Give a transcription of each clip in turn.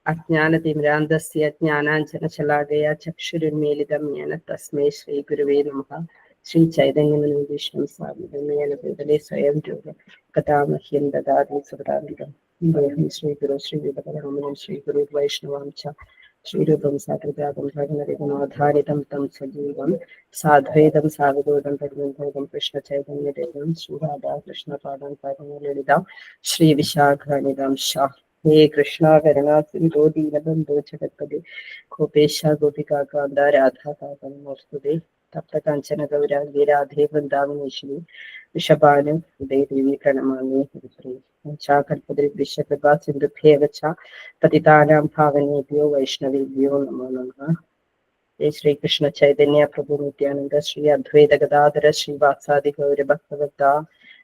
അജ്ഞാനതിമിരാന്തസ്യ ജ്ഞാനാഞ്ജനശലാകയാ ചക്ഷുരുന്മീലിതം യേന തസ്മൈ ശ്രീഗുരുവേ നമഃ. ശ്രീ ചൈതന്യമനോഭീഷ്ണം സ്വാമിനേന ഭൂതലേ സ്വയം രൂപ കഥാമഹ്യം ദദാതി സുഖദാന്തം. ശ്രീഗുരു ശ്രീവിപദരാമനം ശ്രീഗുരു വൈഷ്ണവാം ച ശ്രീരൂപം സാഗ്രജാതം ഭഗവതിഗുണോദ്ധാരിതം തം സജീവം സാദ്വൈതം സാവിദൂതം പരിമന്ധം കൃഷ്ണ ചൈതന്യദേവം ശ്രീരാധാ കൃഷ്ണപാദം പരമലളിതാം ശ്രീ വിശാഖാനിതാം ഷാ. ഹേ കൃഷ്ണ കരുണാ സിന്ധോ ദീനബന്ധോ ജഗത്പതി ഗോപേശ ഗോപികാന്ത രാധാകാന്തമോസ്തുതേ. തപ്ത കാഞ്ചന ഗൗരാംഗി രാധേ വൃന്ദാവനേശ്വരി വൃഷഭാനു ഹൃദയ ദേവി പ്രണമാമി ഹരിപ്രിയ. കൽപദ്രുഭ്യശ്ച സിന്ധുഭ്യേവ ച പതിതാനാം ഭാവനേഭ്യോ വൈഷ്ണവേഭ്യോ നമോ നമഃ. ജയ ശ്രീകൃഷ്ണ ചൈതന്യ പ്രഭു നിത്യാനന്ദ ശ്രീ അദ്വൈത ഗദാധര ശ്രീവാസാദി ഗൗരഭക്തവൃന്ദ.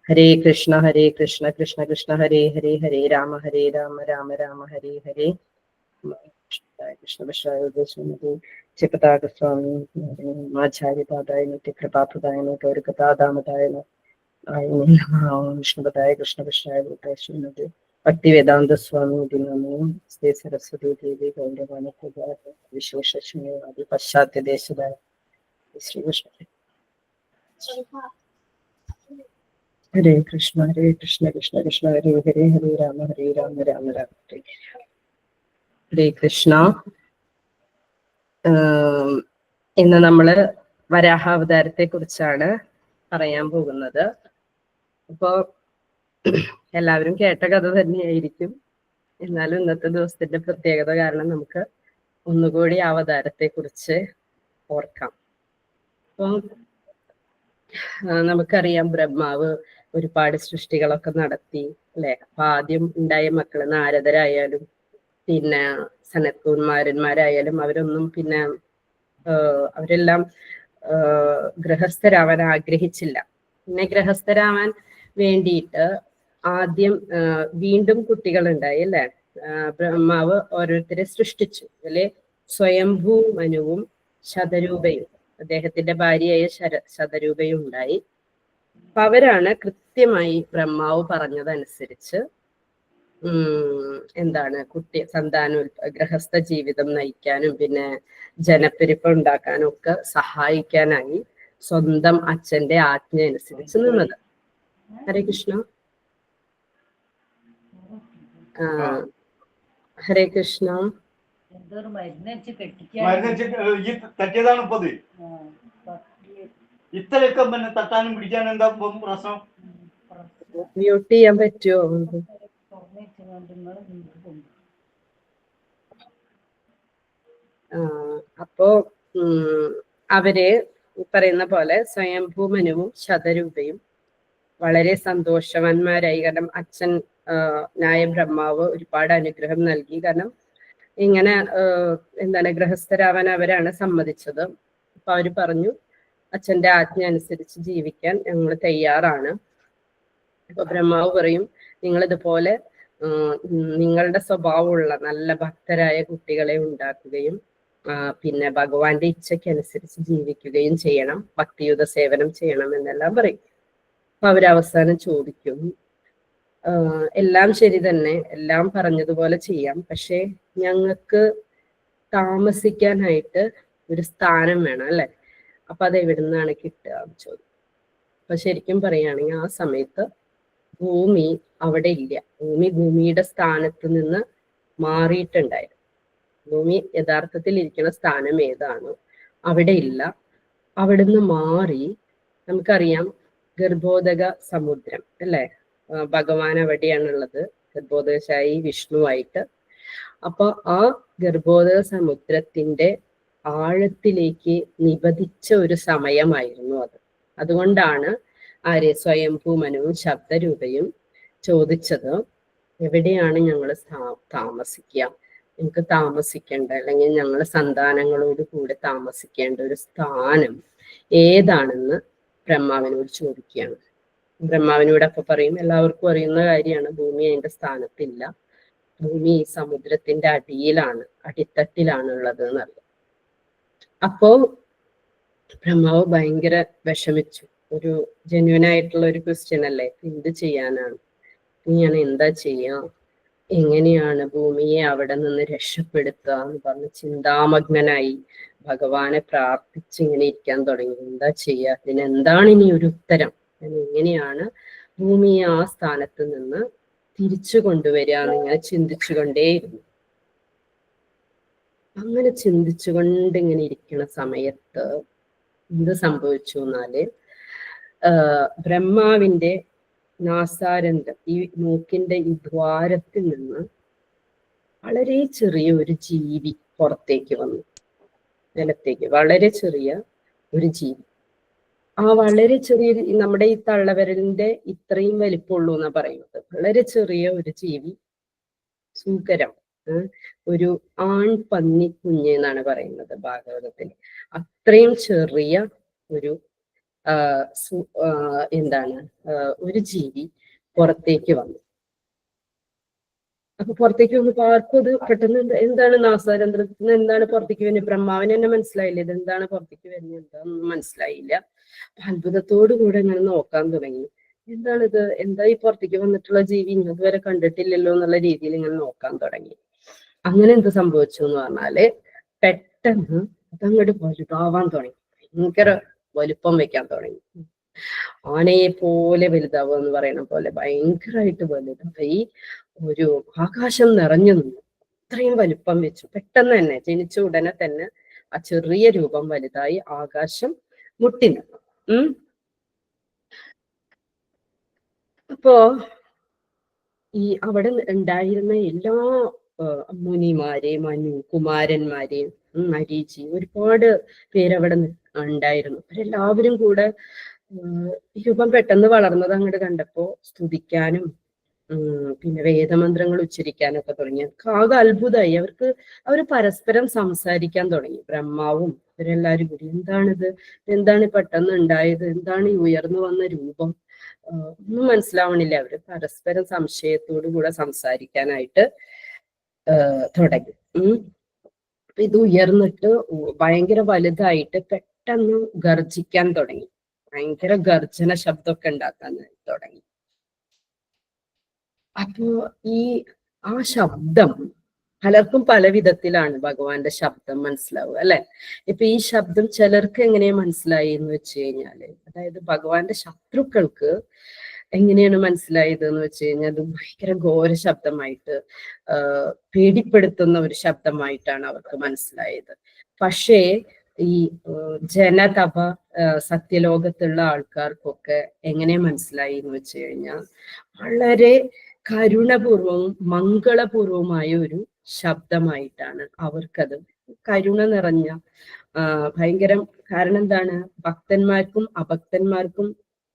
ഹരേ കൃഷ്ണ കൃഷ്ണ കൃഷ്ണ ഹരേ ഹരേ ഹരേ രാമ രാമ രാമ ഹരേ ഹരേ. കൃഷ്ണ ചിപതാകസ്വാമി ആചാര്യപാദായ നിത്യകൃപാപ്രദായ ഗൗരകഥാദാമതായ വിഷ്ണുപതായ കൃഷ്ണ കൃഷ്ണായ ശ്രീമതി ഭക്തി വേദാന്ത സ്വാമി ദിനമോ ശ്രീ സരസ്വതി ദേവി ഗൗരവാണി വിശേഷവാദി പശ്ചാത്യ ദേശായ ശ്രീകൃഷ്ണ. ഹരേ കൃഷ്ണ കൃഷ്ണ കൃഷ്ണ ഹരേ ഹരേ ഹരേ രാമ രാമ രാമ ഹരേ കൃഷ്ണ. ഇന്ന് നമ്മള് വരാഹാവതാരത്തെ കുറിച്ചാണ് പറയാൻ പോകുന്നത്. അപ്പോ എല്ലാവരും കേട്ട കഥ തന്നെയായിരിക്കും. എന്നാലും ഇന്നത്തെ ദിവസത്തിന്റെ പ്രത്യേകത കാരണം നമുക്ക് ഒന്നുകൂടി അവതാരത്തെ കുറിച്ച് ഓർക്കാം. അപ്പം നമുക്കറിയാം ബ്രഹ്മാവ് ഒരുപാട് സൃഷ്ടികളൊക്കെ നടത്തി അല്ലെ. അപ്പൊ ആദ്യം ഉണ്ടായ മക്കള് നാരദരായാലും പിന്നെ സനത്കുമാരന്മാരായാലും അവരൊന്നും പിന്നെ അവരെല്ലാം ഗൃഹസ്ഥരാവാൻ ആഗ്രഹിച്ചില്ല. പിന്നെ ഗൃഹസ്ഥരാവാൻ വേണ്ടിയിട്ട് ആദ്യം വീണ്ടും കുട്ടികൾ ഉണ്ടായി അല്ലെ. ബ്രഹ്മാവ് ഓരോരുത്തരെ സൃഷ്ടിച്ചു. അതിലെ സ്വയംഭൂ മനുവും ശതരൂപയും അദ്ദേഹത്തിന്റെ ഭാര്യയായ ശതരൂപയും ഉണ്ടായി. അപ്പൊ അവരാണ് കൃത്യമായി ബ്രഹ്മാവ് പറഞ്ഞതനുസരിച്ച് ഗൃഹസ്ഥ ജീവിതം നയിക്കാനും പിന്നെ ജനപ്പെരുപ്പം ഉണ്ടാക്കാനും ഒക്കെ സഹായിക്കാനായി സ്വന്തം അച്ഛന്റെ ആജ്ഞ അനുസരിച്ച് നിന്നത്. ഹരേ കൃഷ്ണ. ഹരേ കൃഷ്ണ. ഇത്രയൊക്കെ പിന്നെ തട്ടാനും പിടിക്കാനും എന്താ പ്രശ്നം? മ്യൂട്ട് ചെയ്യാൻ പറ്റുമോ? അപ്പോ അവര് പറയുന്ന പോലെ സ്വയംഭൂമനുവും ശതരൂപയും വളരെ സന്തോഷവാന്മാരായി. കാരണം അച്ഛൻ ബ്രഹ്മാവ് ഒരുപാട് അനുഗ്രഹം നൽകി. കാരണം ഇങ്ങനെ ഗൃഹസ്ഥരാവാൻ അവരാണ് സമ്മതിച്ചത്. അപ്പൊ അവര് പറഞ്ഞു അച്ഛന്റെ ആജ്ഞ അനുസരിച്ച് ജീവിക്കാൻ ഞങ്ങൾ തയ്യാറാണ്. അപ്പൊ ബ്രഹ്മാവ് പറയും നിങ്ങളിതുപോലെ നിങ്ങളുടെ സ്വഭാവമുള്ള നല്ല ഭക്തരായ കുട്ടികളെ ഉണ്ടാക്കുകയും പിന്നെ ഭഗവാന്റെ ഇച്ഛയ്ക്കനുസരിച്ച് ജീവിക്കുകയും ചെയ്യണം, ഭക്തിയുത സേവനം ചെയ്യണം എന്നെല്ലാം പറയും. അപ്പൊ അവരവസാനം ചോദിക്കും എല്ലാം ശരി തന്നെ, എല്ലാം പറഞ്ഞതുപോലെ ചെയ്യാം, പക്ഷെ ഞങ്ങൾക്ക് താമസിക്കാനായിട്ട് ഒരു സ്ഥാനം വേണം അല്ലെ. അപ്പൊ അത് എവിടുന്നാണ് കിട്ടുക ചോദിക്കും. അപ്പൊ ശരിക്കും പറയുകയാണെങ്കിൽ ആ സമയത്ത് ഭൂമി അവിടെ ഇല്ല. ഭൂമിയുടെ സ്ഥാനത്ത് നിന്ന് മാറിയിട്ടുണ്ടായിരുന്നു. ഭൂമി യഥാർത്ഥത്തിൽ ഇരിക്കുന്ന സ്ഥാനം ഏതാണോ അവിടെ ഇല്ല. അവിടുന്ന് മാറി നമുക്കറിയാം ഗർഭോദക സമുദ്രം അല്ലെ. ഭഗവാൻ അവിടെയാണുള്ളത്, ഗർഭോദകശായി വിഷ്ണുവായിട്ട്. അപ്പൊ ആ ഗർഭോദക സമുദ്രത്തിന്റെ ആഴത്തിലേക്ക് നിപതിച്ച ഒരു സമയമായിരുന്നു അത്. അതുകൊണ്ടാണ് സ്വയംഭൂമനുവും ശബ്ദരൂപയും ചോദിച്ചത് എവിടെയാണ് ഞങ്ങൾ താമസിക്കുക, ഞങ്ങൾക്ക് താമസിക്കേണ്ട അല്ലെങ്കിൽ ഞങ്ങൾ സന്താനങ്ങളോട് കൂടെ താമസിക്കേണ്ട ഒരു സ്ഥാനം ഏതാണെന്ന് ബ്രഹ്മാവിനോട് ചോദിക്കുകയാണ്. ബ്രഹ്മാവിനോട് അപ്പൊ പറയും എല്ലാവർക്കും അറിയുന്ന കാര്യമാണ്, ഭൂമി അതിന്റെ സ്ഥാനത്തില്ല, ഭൂമി ഈ സമുദ്രത്തിന്റെ അടിയിലാണ്, അടിത്തട്ടിലാണ് ഉള്ളത് എന്നറിയാം. അപ്പോ ബ്രഹ്മാവ് ഭയങ്കര വിഷമിച്ചു. ഒരു ജെന്യുവൻ ആയിട്ടുള്ള ഒരു ക്വസ്റ്റ്യൻ അല്ലേ, എന്ത് ചെയ്യാനാണ്, ഞാൻ എന്താ ചെയ്യാ? എങ്ങനെയാണ് ഭൂമിയെ അവിടെ നിന്ന് രക്ഷപ്പെടുത്തുക എന്ന് പറഞ്ഞ് ചിന്താമഗ്നനായി ഭഗവാനെ പ്രാർത്ഥിച്ച് ഇങ്ങനെ ഇരിക്കാൻ തുടങ്ങി. എന്താ ചെയ്യുക, ഇതിനെന്താണ് ഇനി ഒരു ഉത്തരം, എങ്ങനെയാണ് ഭൂമിയെ ആ സ്ഥാനത്ത് നിന്ന് തിരിച്ചു കൊണ്ടുവരിക എന്ന് ഇങ്ങനെ ചിന്തിച്ചുകൊണ്ടേയിരുന്നു. അങ്ങനെ ചിന്തിച്ചുകൊണ്ട് ഇങ്ങനെ ഇരിക്കുന്ന സമയത്ത് എന്ത് സംഭവിച്ചു എന്നാല് ബ്രഹ്മാവിന്റെ നാസാരന്ധം, ഈ മൂക്കിന്റെ ഈ ദ്വാരത്തിൽ നിന്ന് വളരെ ചെറിയ ഒരു ജീവി പുറത്തേക്ക് വന്നു, നിലത്തേക്ക്. വളരെ ചെറിയ ഒരു ജീവി. ആ വളരെ ചെറിയ, നമ്മുടെ ഈ തള്ളവിരലിന്റെ ഇത്രയും വലിപ്പമുള്ളൂ എന്നാ പറയുന്നത്. വളരെ ചെറിയ ഒരു ജീവി, സൂകരം, ഒരു ആൺ പന്നി കുഞ്ഞ് എന്നാണ് പറയുന്നത് ഭാഗവതത്തിൽ. അത്രയും ചെറിയ ഒരു എന്താണ് ഒരു ജീവി പുറത്തേക്ക് വന്നു. അപ്പൊ പുറത്തേക്ക് വന്നപ്പോ ആർക്കും അത് പെട്ടെന്ന് എന്താണ് നാസാരന്ധ്രത്തിന് എന്താണ് പുറത്തേക്ക് വരുന്നത്, ബ്രഹ്മാവിന് തന്നെ മനസ്സിലായില്ല ഇത് എന്താണ് പുറത്തേക്ക് വരുന്നത്, എന്താണെന്ന് മനസ്സിലായില്ല. അത്ഭുതത്തോടു കൂടെ ഇങ്ങനെ നോക്കാൻ തുടങ്ങി. എന്താണിത്, എന്താ ഈ പുറത്തേക്ക് വന്നിട്ടുള്ള ജീവി, ഇതുവരെ കണ്ടിട്ടില്ലല്ലോ എന്നുള്ള രീതിയിൽ ഇങ്ങനെ നോക്കാൻ തുടങ്ങി. അങ്ങനെ എന്ത് സംഭവിച്ചു എന്ന് പറഞ്ഞാല് പെട്ടെന്ന് അതങ്ങോട്ട് വലുതാവാൻ തുടങ്ങി, ഭയങ്കര വലുപ്പം വെക്കാൻ തുടങ്ങി. ആനയെ പോലെ വലുതാവുക എന്ന് പറയുന്ന പോലെ ഭയങ്കരമായിട്ട് വലുതായി. ഒരു ആകാശം നിറഞ്ഞു നിന്നു, അത്രയും വലുപ്പം വെച്ചു. പെട്ടെന്ന് തന്നെ ജനിച്ച ഉടനെ തന്നെ ആ ചെറിയ രൂപം വലുതായി ആകാശം മുട്ടി നിന്നു. അപ്പോ ഈ അവിടെ ഉണ്ടായിരുന്ന എല്ലാ മുനിമാരെ, മനു കുമാരന്മാരെ, മരീചി, ഒരുപാട് പേരവിടെ ഉണ്ടായിരുന്നു. അവരെല്ലാവരും കൂടെ രൂപം പെട്ടെന്ന് വളർന്നത് അങ്ങോട്ട് കണ്ടപ്പോ സ്തുതിക്കാനും പിന്നെ വേദമന്ത്രങ്ങൾ ഉച്ചരിക്കാനൊക്കെ തുടങ്ങി. ആകെ അത്ഭുതമായി അവർക്ക്. അവർ പരസ്പരം സംസാരിക്കാൻ തുടങ്ങി, ബ്രഹ്മാവും ഇവരെല്ലാരും കൂടി. എന്താണിത്, എന്താണ് പെട്ടെന്ന് ഉണ്ടായത്, എന്താണ് ഈ ഉയർന്നു വന്ന രൂപം, ഒന്നും മനസ്സിലാവണില്ല. അവര് പരസ്പരം സംശയത്തോടു കൂടെ സംസാരിക്കാനായിട്ട് തുടങ്ങി. ഇത് ഉയർന്നിട്ട് ഭയങ്കര വലുതായിട്ട് പെട്ടെന്ന് ഗർജിക്കാൻ തുടങ്ങി, ഭയങ്കര ഗർജന ശബ്ദമൊക്കെ ഉണ്ടാക്കാൻ തുടങ്ങി. അപ്പോ ആ ശബ്ദം പലർക്കും പല വിധത്തിലാണ് ഭഗവാന്റെ ശബ്ദം മനസ്സിലാവുക, അല്ലെ? ഇപ്പൊ ഈ ശബ്ദം ചിലർക്ക് എങ്ങനെയാ മനസ്സിലായി എന്ന് വെച്ച് കഴിഞ്ഞാല്, അതായത് ഭഗവാന്റെ ശത്രുക്കൾക്ക് എങ്ങനെയാണ് മനസ്സിലായത് എന്ന് വെച്ച് കഴിഞ്ഞാൽ, അത് ഭയങ്കര ഘോര ശബ്ദമായിട്ട്, പേടിപ്പെടുത്തുന്ന ഒരു ശബ്ദമായിട്ടാണ് അവർക്ക് മനസ്സിലായത്. പക്ഷേ ഈ ജനതപ സത്യലോകത്തുള്ള ആൾക്കാർക്കൊക്കെ എങ്ങനെ മനസ്സിലായി എന്ന് വെച്ച് കഴിഞ്ഞാൽ, വളരെ കരുണപൂർവവും മംഗളപൂർവമായ ഒരു ശബ്ദമായിട്ടാണ് അവർക്കത്. കരുണ നിറഞ്ഞ ഭയങ്കരം. കാരണം എന്താണ്, ഭക്തന്മാർക്കും അഭക്തന്മാർക്കും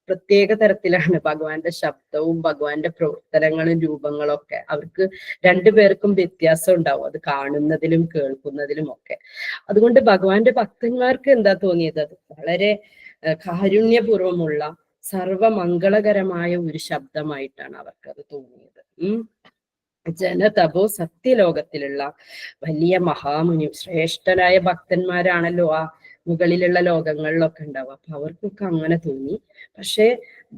പ്രത്യേക തരത്തിലാണ് ഭഗവാന്റെ ശബ്ദവും ഭഗവാന്റെ പ്രവർത്തനങ്ങളും രൂപങ്ങളും ഒക്കെ. അവർക്ക് രണ്ടുപേർക്കും വ്യത്യാസം ഉണ്ടാവും, അത് കാണുന്നതിലും കേൾക്കുന്നതിലും ഒക്കെ. അതുകൊണ്ട് ഭഗവാന്റെ ഭക്തന്മാർക്ക് എന്താ തോന്നിയത്, അത് വളരെ കാരുണ്യപൂർവമുള്ള സർവമംഗളകരമായ ഒരു ശബ്ദമായിട്ടാണ് അവർക്കത് തോന്നിയത്. ജനതപോ സത്യലോകത്തിലുള്ള വലിയ മഹാമുനി, ശ്രേഷ്ഠരായ ഭക്തന്മാരാണല്ലോ ആ മുകളിലുള്ള ലോകങ്ങളിലൊക്കെ ഉണ്ടാവുക. അപ്പൊ അവർക്കൊക്കെ അങ്ങനെ തോന്നി. പക്ഷെ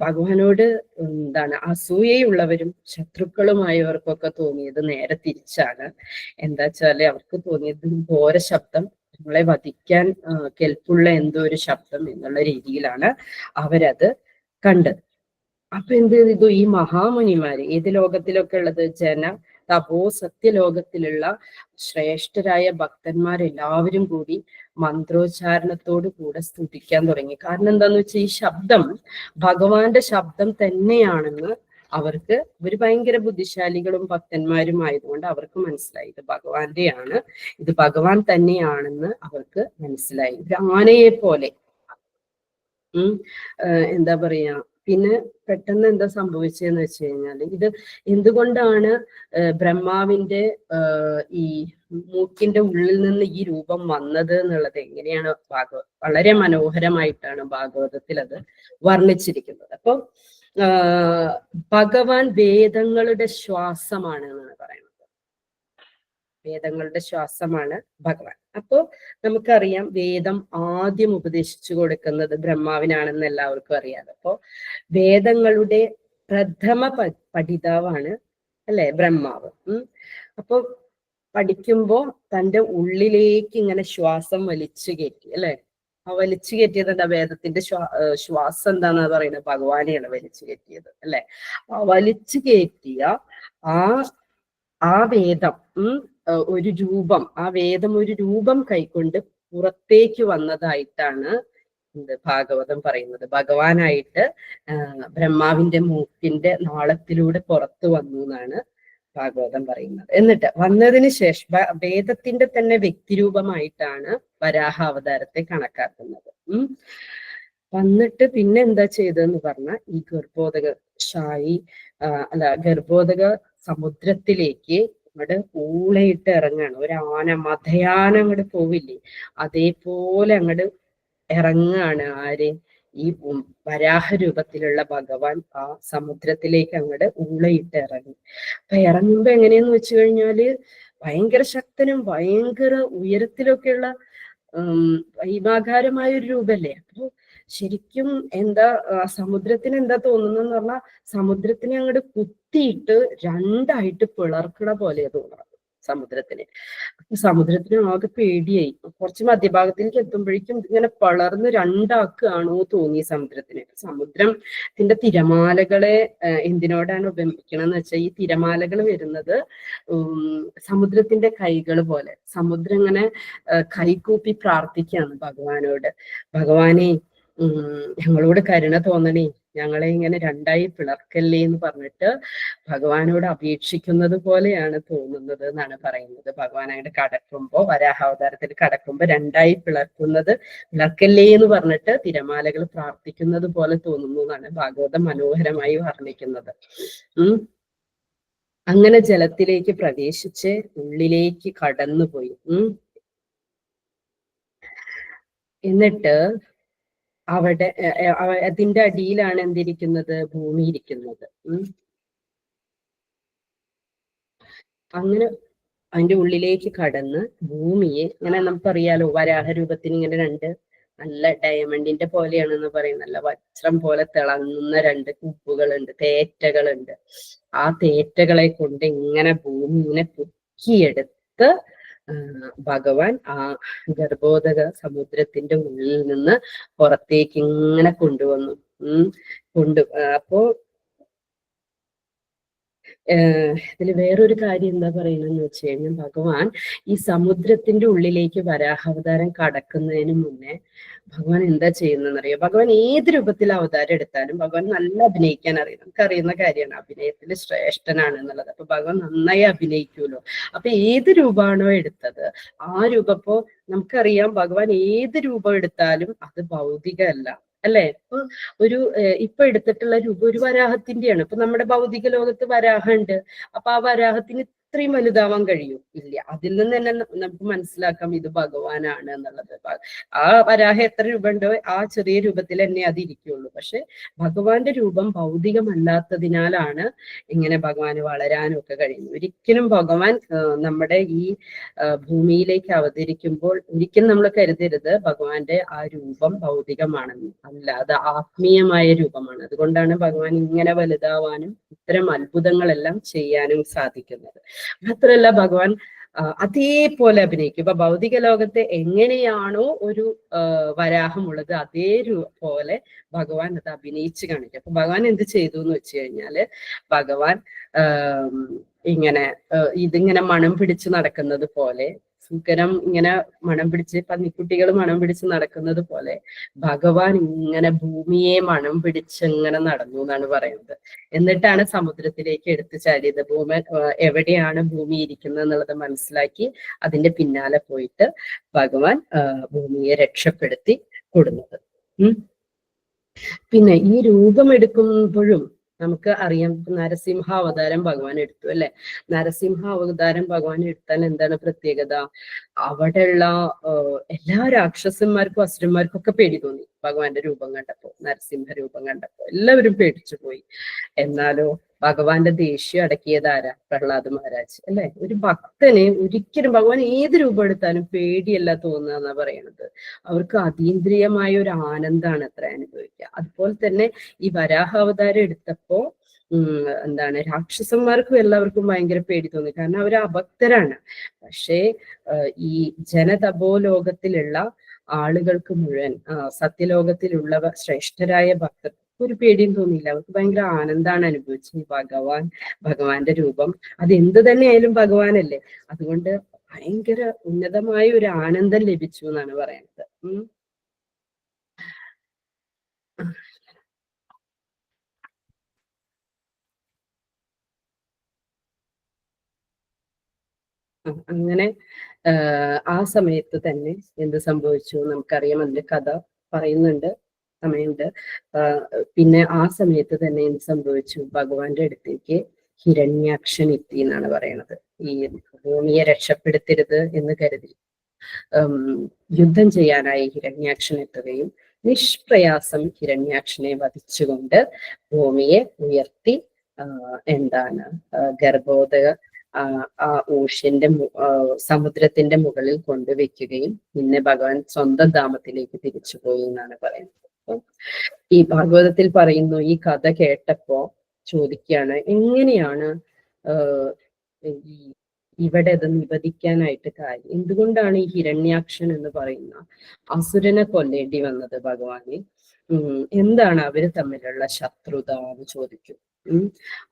ഭഗവാനോട് എന്താണ് അസൂയയുള്ളവരും ശത്രുക്കളുമായവർക്കൊക്കെ തോന്നിയത് നേരെ തിരിച്ചാണ്. എന്താ വെച്ചാല് അവർക്ക് തോന്നിയത് ഘോര ശബ്ദം, നമ്മളെ വധിക്കാൻ കെൽപ്പുള്ള എന്തോ ഒരു ശബ്ദം എന്നുള്ള രീതിയിലാണ് അവരത് കണ്ടത്. അപ്പൊ എന്ത് ചെയ്തു, ഈ മഹാമുനിമാര് ഏത് ലോകത്തിലൊക്കെ ഉള്ളത്, തപോ സത്യലോകത്തിലുള്ള ശ്രേഷ്ഠരായ ഭക്തന്മാരെല്ലാവരും കൂടി മന്ത്രോച്ചാരണത്തോടു കൂടെ സ്തുതിക്കാൻ തുടങ്ങി. കാരണം എന്താന്ന് വെച്ചാൽ ഈ ശബ്ദം ഭഗവാന്റെ ശബ്ദം തന്നെയാണെന്ന് അവർക്ക്, ഇവര് ഭയങ്കര ബുദ്ധിശാലികളും ഭക്തന്മാരും ആയതുകൊണ്ട് അവർക്ക് മനസ്സിലായി ഇത് ഭഗവാന്റെയാണ്, ഇത് ഭഗവാൻ തന്നെയാണെന്ന് അവർക്ക് മനസ്സിലായി. ഒരു ആനയെ പോലെ എന്താ പറയാ. പിന്നെ പെട്ടെന്ന് എന്താ സംഭവിച്ചതെന്ന് വെച്ച് കഴിഞ്ഞാൽ, ഇത് എന്തുകൊണ്ടാണ് ബ്രഹ്മാവിന്റെ ഈ മൂക്കിന്റെ ഉള്ളിൽ നിന്ന് ഈ രൂപം വന്നത് എന്നുള്ളത് എങ്ങനെയാണ് വളരെ മനോഹരമായിട്ടാണ് ഭാഗവതത്തിൽ അത് വർണ്ണിച്ചിരിക്കുന്നത്. അപ്പൊ ഭഗവാൻ വേദങ്ങളുടെ ശ്വാസമാണ് എന്നാണ് പറയുന്നത്. വേദങ്ങളുടെ ശ്വാസമാണ് ഭഗവാൻ. അപ്പോ നമുക്കറിയാം വേദം ആദ്യം ഉപദേശിച്ചു കൊടുക്കുന്നത് ബ്രഹ്മാവിനാണെന്ന് എല്ലാവർക്കും അറിയാം. അപ്പോ വേദങ്ങളുടെ പ്രഥമ പഠിതാവാണ് അല്ലെ, ബ്രഹ്മാവ്. അപ്പൊ പഠിക്കുമ്പോ തന്റെ ഉള്ളിലേക്ക് ഇങ്ങനെ ശ്വാസം വലിച്ചു കയറ്റി, അല്ലെ. ആ വലിച്ചു കയറ്റിയത് എന്താ? വേദത്തിന്റെ ശ്വാസം എന്താന്നാ പറയുന്നത്? ഭഗവാനെയാണ് വലിച്ചു കയറ്റിയത്, അല്ലെ. ആ വലിച്ചു കയറ്റിയ ആ ആ വേദം ഒരു രൂപം, ആ വേദം ഒരു രൂപം കൈക്കൊണ്ട് പുറത്തേക്ക് വന്നതായിട്ടാണ് ഭാഗവതം പറയുന്നത്. ഭഗവാനായിട്ട് ബ്രഹ്മാവിന്റെ മൂക്കിന്റെ നാളത്തിലൂടെ പുറത്തു വന്നു എന്നാണ് ഭാഗവതം പറയുന്നത്. എന്നിട്ട് വന്നതിന് ശേഷം വേദത്തിന്റെ തന്നെ വ്യക്തിരൂപമായിട്ടാണ് വരാഹ അവതാരത്തെ കണക്കാക്കുന്നത്. വന്നിട്ട് പിന്നെ എന്താ ചെയ്തതെന്ന് പറഞ്ഞാൽ ഈ ഗർഭോദക ഗർഭോദക സമുദ്രത്തിലേക്ക് അങ്ങോട്ട് ഊളയിട്ട് ഇറങ്ങാണ്. ഒരു ആന, മതയാന അങ്ങോട്ട് പോവില്ലേ, അതേപോലെ അങ്ങോട്ട് ഇറങ്ങാണ്. ആര്? ഈ വരാഹ രൂപത്തിലുള്ള ഭഗവാൻ ആ സമുദ്രത്തിലേക്ക് അങ്ങോട്ട് ഊളയിട്ട് ഇറങ്ങി. അപ്പൊ ഇറങ്ങുമ്പോ എങ്ങനെയെന്ന് വെച്ച് കഴിഞ്ഞാല് ഭയങ്കര ശക്തനും ഭയങ്കര ഉയരത്തിലൊക്കെയുള്ള ഭീമാകാരമായ ഒരു രൂപല്ലേ. അപ്പൊ ശരിക്കും എന്താ സമുദ്രത്തിന് എന്താ തോന്നുന്നെന്ന് പറഞ്ഞാൽ സമുദ്രത്തിനെ അങ്ങോട്ട് കുത്തിയിട്ട് രണ്ടായിട്ട് പിളർക്കണ പോലെ തോന്നണം സമുദ്രത്തിന്. സമുദ്രത്തിന് ആകെ പേടിയായി. കുറച്ച് മധ്യഭാഗത്തേക്ക് എത്തുമ്പോഴേക്കും ഇങ്ങനെ പിളർന്ന് രണ്ടാക്കുകയാണോ തോന്നി സമുദ്രത്തിന്. സമുദ്രത്തിന്റെ തിരമാലകളെ എന്തിനോടാണ് ഉപമിക്കണമെന്ന് വെച്ചാൽ ഈ തിരമാലകൾ വരുന്നത് സമുദ്രത്തിന്റെ കൈകൾ പോലെ. സമുദ്രം ഇങ്ങനെ കൈകൂപ്പി പ്രാർത്ഥിക്കുകയാണ് ഭഗവാനോട്. ഭഗവാനെ ഞങ്ങളോട് കരുണ തോന്നണേ, ഞങ്ങളെ ഇങ്ങനെ രണ്ടായി പിളർക്കല്ലേ എന്ന് പറഞ്ഞിട്ട് ഭഗവാനോട് അപേക്ഷിക്കുന്നത് പോലെയാണ് തോന്നുന്നത് എന്നാണ് പറയുന്നത്. ഭഗവാൻ അങ്ങോട്ട് കടക്കുമ്പോ, വരാഹാവതാരത്തിൽ കടക്കുമ്പോ രണ്ടായി പിളർക്കല്ലേ എന്ന് പറഞ്ഞിട്ട് തിരമാലകൾ പ്രാർത്ഥിക്കുന്നത് പോലെ തോന്നുന്നു എന്നാണ് ഭാഗവതം മനോഹരമായി വർണ്ണിക്കുന്നത്. അങ്ങനെ ജലത്തിലേക്ക് പ്രവേശിച്ച് ഉള്ളിലേക്ക് കടന്നുപോയി. എന്നിട്ട് അവിടെ അതിന്റെ അടിയിലാണ് എന്തിരിക്കുന്നത്? ഭൂമി ഇരിക്കുന്നത്. അങ്ങനെ അതിന്റെ ഉള്ളിലേക്ക് കടന്ന് ഭൂമിയെ ഇങ്ങനെ, നമുക്കറിയാലോ വരാഹ രൂപത്തിന് ഇങ്ങനെ രണ്ട് നല്ല ഡയമണ്ടിന്റെ പോലെയാണെന്ന് പറയും, നല്ല വജ്രം പോലെ തിളങ്ങുന്ന രണ്ട് കൂപ്പുകളുണ്ട്, തേറ്റകളുണ്ട്. ആ തേറ്റകളെ കൊണ്ട് ഇങ്ങനെ ഭൂമി ഇങ്ങനെ പൊക്കിയെടുത്ത് ഭഗവാൻ ആ ഗർഭോദക സമുദ്രത്തിന്റെ ഉള്ളിൽ നിന്ന് പുറത്തേക്ക് ഇങ്ങനെ കൊണ്ടുവന്നു. അപ്പോ ഇതിൽ വേറൊരു കാര്യം എന്താ പറയുന്നതെന്ന് വെച്ച് കഴിഞ്ഞാൽ, ഭഗവാൻ ഈ സമുദ്രത്തിന്റെ ഉള്ളിലേക്ക് വരാഹാവതാരം കടക്കുന്നതിന് മുന്നേ ഭഗവാൻ എന്താ ചെയ്യുന്നതെന്നറിയോ? ഭഗവാൻ ഏത് രൂപത്തിൽ അവതാരം എടുത്താലും ഭഗവാൻ നല്ല അഭിനയിക്കാൻ അറിയാം. നമുക്കറിയുന്ന കാര്യമാണ്, അഭിനയത്തിൽ ശ്രേഷ്ഠനാണ് എന്നുള്ളത്. അപ്പൊ ഭഗവാൻ നന്നായി അഭിനയിക്കുമല്ലോ. അപ്പൊ ഏത് രൂപമാണോ എടുത്തത് ആ രൂപം, ഇപ്പോ നമുക്കറിയാം ഭഗവാൻ ഏത് രൂപം എടുത്താലും അത് ഭൗതികമല്ല, അല്ലെ. ഇപ്പൊ എടുത്തിട്ടുള്ള രൂപം ഒരു വരാഹത്തിന്റെയാണ്. ഇപ്പൊ നമ്മുടെ ഭൗതിക ലോകത്ത് വരാഹം ഉണ്ട്. അപ്പൊ ആ വരാഹത്തിന് ഇത്രയും വലുതാവാൻ കഴിയും? ഇല്ല. അതിൽ നിന്ന് തന്നെ നമുക്ക് മനസ്സിലാക്കാം ഇത് ഭഗവാനാണ് എന്നുള്ളത്. ആ വരാഹം എത്ര രൂപ ഉണ്ടോ ആ ചെറിയ രൂപത്തിൽ തന്നെ അത് ഇരിക്കുള്ളൂ. പക്ഷെ ഭഗവാന്റെ രൂപം ഭൗതികമല്ലാത്തതിനാലാണ് ഇങ്ങനെ ഭഗവാന് വളരാനും ഒക്കെ കഴിയുന്നു. ഒരിക്കലും ഭഗവാൻ നമ്മുടെ ഈ ഭൂമിയിലേക്ക് അവതരിക്കുമ്പോൾ ഒരിക്കലും നമ്മൾ കരുതരുത് ഭഗവാന്റെ ആ രൂപം ഭൗതികമാണെന്ന്. അല്ല, അത് ആത്മീയമായ രൂപമാണ്. അതുകൊണ്ടാണ് ഭഗവാൻ ഇങ്ങനെ വലുതാവാനും ഇത്തരം അത്ഭുതങ്ങളെല്ലാം ചെയ്യാനും സാധിക്കുന്നത്. മാത്രമല്ല ഭഗവാൻ അതേപോലെ അഭിനയിക്കും. ഇപ്പൊ ഭൗതിക ലോകത്തെ എങ്ങനെയാണോ ഒരു വരാഹമുള്ളത് അതേപോലെ ഭഗവാൻ അത് അഭിനയിച്ച് കാണിക്കും. അപ്പൊ ഭഗവാൻ എന്ത് ചെയ്തു എന്ന് വെച്ച് കഴിഞ്ഞാല്, ഭഗവാൻ ഇതിങ്ങനെ മണം പിടിച്ച് നടക്കുന്നത് പോലെ, സുഖരം ഇങ്ങനെ മണം പിടിച്ച് പന്നിക്കുട്ടികൾ മണം പിടിച്ച് നടക്കുന്നത് പോലെ ഭഗവാൻ ഇങ്ങനെ ഭൂമിയെ മണം പിടിച്ച് ഇങ്ങനെ നടന്നു എന്നാണ് പറയുന്നത്. എന്നിട്ടാണ് സമുദ്രത്തിലേക്ക് എടുത്തു ചാടിയത്. എവിടെയാണ് ഭൂമി ഇരിക്കുന്നത് എന്നുള്ളത് മനസ്സിലാക്കി അതിന്റെ പിന്നാലെ പോയിട്ട് ഭഗവാൻ ഭൂമിയെ രക്ഷപ്പെടുത്തി കൊടുക്കുന്നത്. പിന്നെ ഈ രൂപം എടുക്കുമ്പോഴും നമുക്ക് അറിയാം, നരസിംഹ അവതാരം ഭഗവാൻ എടുത്തു, അല്ലെ. നരസിംഹ അവതാരം ഭഗവാൻ എടുത്താൽ എന്താണ് പ്രത്യേകത? അവിടെയുള്ള എല്ലാ രാക്ഷസന്മാർക്കും അസുരന്മാർക്കും ഒക്കെ പേടി തോന്നി ഭഗവാന്റെ രൂപം കണ്ടപ്പോ. നരസിംഹ രൂപം കണ്ടപ്പോ എല്ലാവരും പേടിച്ചു പോയി. എന്നാലോ ഭഗവാന്റെ ദേഷ്യം അടക്കിയതാരാ? പ്രഹ്ലാദ മഹാരാജ്, അല്ലെ. ഒരു ഭക്തന് ഒരിക്കലും ഭഗവാൻ ഏത് രൂപം എടുത്താലും പേടിയല്ല തോന്നുക എന്നാ പറയണത്. അവർക്ക് അതീന്ദ്രിയമായ ഒരു ആനന്ദമാണ് അത്ര അനുഭവിക്കുക. അതുപോലെ തന്നെ ഈ വരാഹാവതാരം എടുത്തപ്പോ എന്താണ് രാക്ഷസന്മാർക്കും എല്ലാവർക്കും ഭയങ്കര പേടി തോന്നി, കാരണം അവർ അഭക്തരാണ്. പക്ഷേ ഈ ജനതപോലോകത്തിലുള്ള ആളുകൾക്ക് മുഴുവൻ, സത്യലോകത്തിലുള്ളവ ശ്രേഷ്ഠരായ ഭക്തർ ഒരു പേടിയും തോന്നിയില്ല. അവർക്ക് ഭയങ്കര ആനന്ദമാണ് അനുഭവിച്ചത്. ഭഗവാന്റെ രൂപം അത് എന്ത് തന്നെയായാലും ഭഗവാനല്ലേ, അതുകൊണ്ട് ഭയങ്കര ഉന്നതമായ ഒരു ആനന്ദം ലഭിച്ചു എന്നാണ് പറയുന്നത്. അങ്ങനെ ആ സമയത്ത് തന്നെ എന്ത് സംഭവിച്ചു നമുക്കറിയാം, അതിന്റെ കഥ പറയുന്നുണ്ട്, സമയമുണ്ട്. പിന്നെ ആ സമയത്ത് തന്നെ എന്ത് സംഭവിച്ചു, ഭഗവാന്റെ അടുത്തേക്ക് ഹിരണ്യാക്ഷൻ എത്തി എന്നാണ് പറയണത്. ഈ ഭൂമിയെ രക്ഷപ്പെടുത്തരുത് എന്ന് കരുതി യുദ്ധം ചെയ്യാനായി ഹിരണ്യാക്ഷൻ എത്തുകയും നിഷ്പ്രയാസം ഹിരണ്യാക്ഷനെ വധിച്ചുകൊണ്ട് ഭൂമിയെ ഉയർത്തി എന്താണ് ഗർഭോദക ആ ഓഷ്യന്റെ സമുദ്രത്തിന്റെ മുകളിൽ കൊണ്ടുവയ്ക്കുകയും പിന്നെ ഭഗവാൻ സ്വന്തം ധാമത്തിലേക്ക് തിരിച്ചുപോയി എന്നാണ് പറയുന്നത്. അപ്പം ഈ ഭാഗവതത്തിൽ പറയുന്നു, ഈ കഥ കേട്ടപ്പോ ചോദിക്കുകയാണ്, എങ്ങനെയാണ് ഇവിടെ അത് നിവധിക്കാനായിട്ട് കാര്യം, എന്തുകൊണ്ടാണ് ഈ ഹിരണ്യാക്ഷൻ എന്ന് പറയുന്ന അസുരനെ കൊല്ലേണ്ടി വന്നത് ഭഗവാനെ, എന്താണ് അവര് തമ്മിലുള്ള ശത്രുത എന്ന് ചോദിക്കും.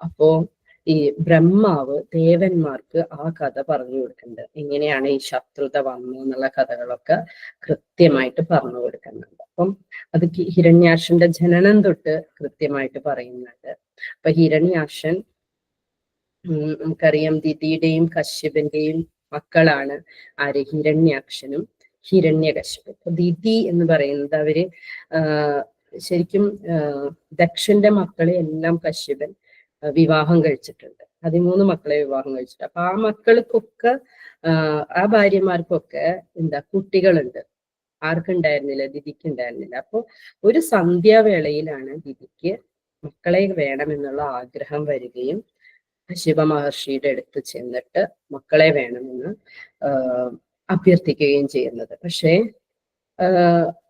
അപ്പോ ഈ ബ്രഹ്മാവ് ദേവന്മാർക്ക് ആ കഥ പറഞ്ഞു കൊടുക്കുന്നുണ്ട്, എങ്ങനെയാണ് ഈ ശത്രുത വന്നു എന്നുള്ള കഥകളൊക്കെ കൃത്യമായിട്ട് പറഞ്ഞു കൊടുക്കുന്നുണ്ട്. അപ്പം അത് ഹിരണ്യാക്ഷന്റെ ജനനം തൊട്ട് കൃത്യമായിട്ട് പറയുന്നുണ്ട്. അപ്പൊ ഹിരണ്യാക്ഷൻ നമുക്കറിയാം ദിതിയുടെയും കശ്യപന്റെയും മക്കളാണ് ആര്, ഹിരണ്യാക്ഷനും ഹിരണ്യകശ്യപൻ. അപ്പൊ ദിതി എന്ന് പറയുന്നത് അവര് ശരിക്കും ദക്ഷന്റെ മക്കളെ എല്ലാം കശ്യപൻ വിവാഹം കഴിച്ചിട്ടുണ്ട്, 13 മക്കളെ വിവാഹം കഴിച്ചിട്ടുണ്ട്. അപ്പൊ ആ മക്കൾക്കൊക്കെ ആ ഭാര്യമാർക്കൊക്കെ കുട്ടികളുണ്ട്. ആർക്കുണ്ടായിരുന്നില്ല, ദിതിക്ക് ഉണ്ടായിരുന്നില്ല. അപ്പൊ ഒരു സന്ധ്യാവേളയിലാണ് ദിതിക്ക് മക്കളെ വേണമെന്നുള്ള ആഗ്രഹം വരികയും ശിവ മഹർഷിയുടെ അടുത്ത് ചെന്നിട്ട് മക്കളെ വേണമെന്ന് അഭ്യർത്ഥിക്കുകയും ചെയ്യുന്നത്. പക്ഷേ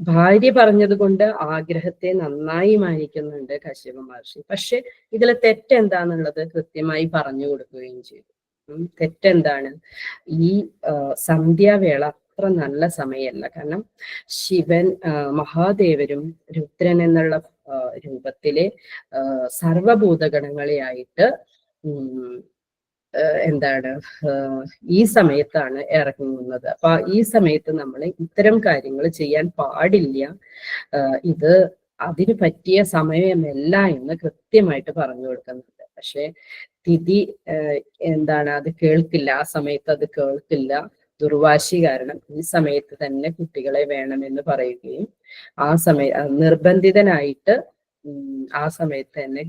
ഭാര്യ പറഞ്ഞത് കൊണ്ട് ആഗ്രഹത്തെ നന്നായി മാനിക്കുന്നുണ്ട് കശ്യപ മഹർഷി. പക്ഷെ ഇതിലെ തെറ്റെന്താന്നുള്ളത് കൃത്യമായി പറഞ്ഞു കൊടുക്കുകയും ചെയ്തു. തെറ്റെന്താണ്, ഈ സന്ധ്യാവേള അത്ര നല്ല സമയമല്ല. കാരണം ശിവൻ മഹാദേവരും രുദ്രൻ എന്നുള്ള രൂപത്തിലെ സർവഭൂതഗണങ്ങളെ ആയിട്ട് ഈ സമയത്താണ് ഇറങ്ങുന്നത്. അപ്പൊ ഈ സമയത്ത് നമ്മൾ ഇത്തരം കാര്യങ്ങൾ ചെയ്യാൻ പാടില്ല, ഇത് അതിന് പറ്റിയ സമയമല്ല എന്ന് കൃത്യമായിട്ട് പറഞ്ഞു കൊടുക്കുന്നുണ്ട്. പക്ഷെ തിഥി അത് കേൾക്കില്ല, ആ സമയത്ത് അത് കേൾക്കില്ല. ദുർവാശി കാരണം ഈ സമയത്ത് തന്നെ കുട്ടികളെ വേണമെന്ന് പറയുകയും ആ നിർബന്ധിതനായിട്ട് ആ സമയത്ത് തന്നെ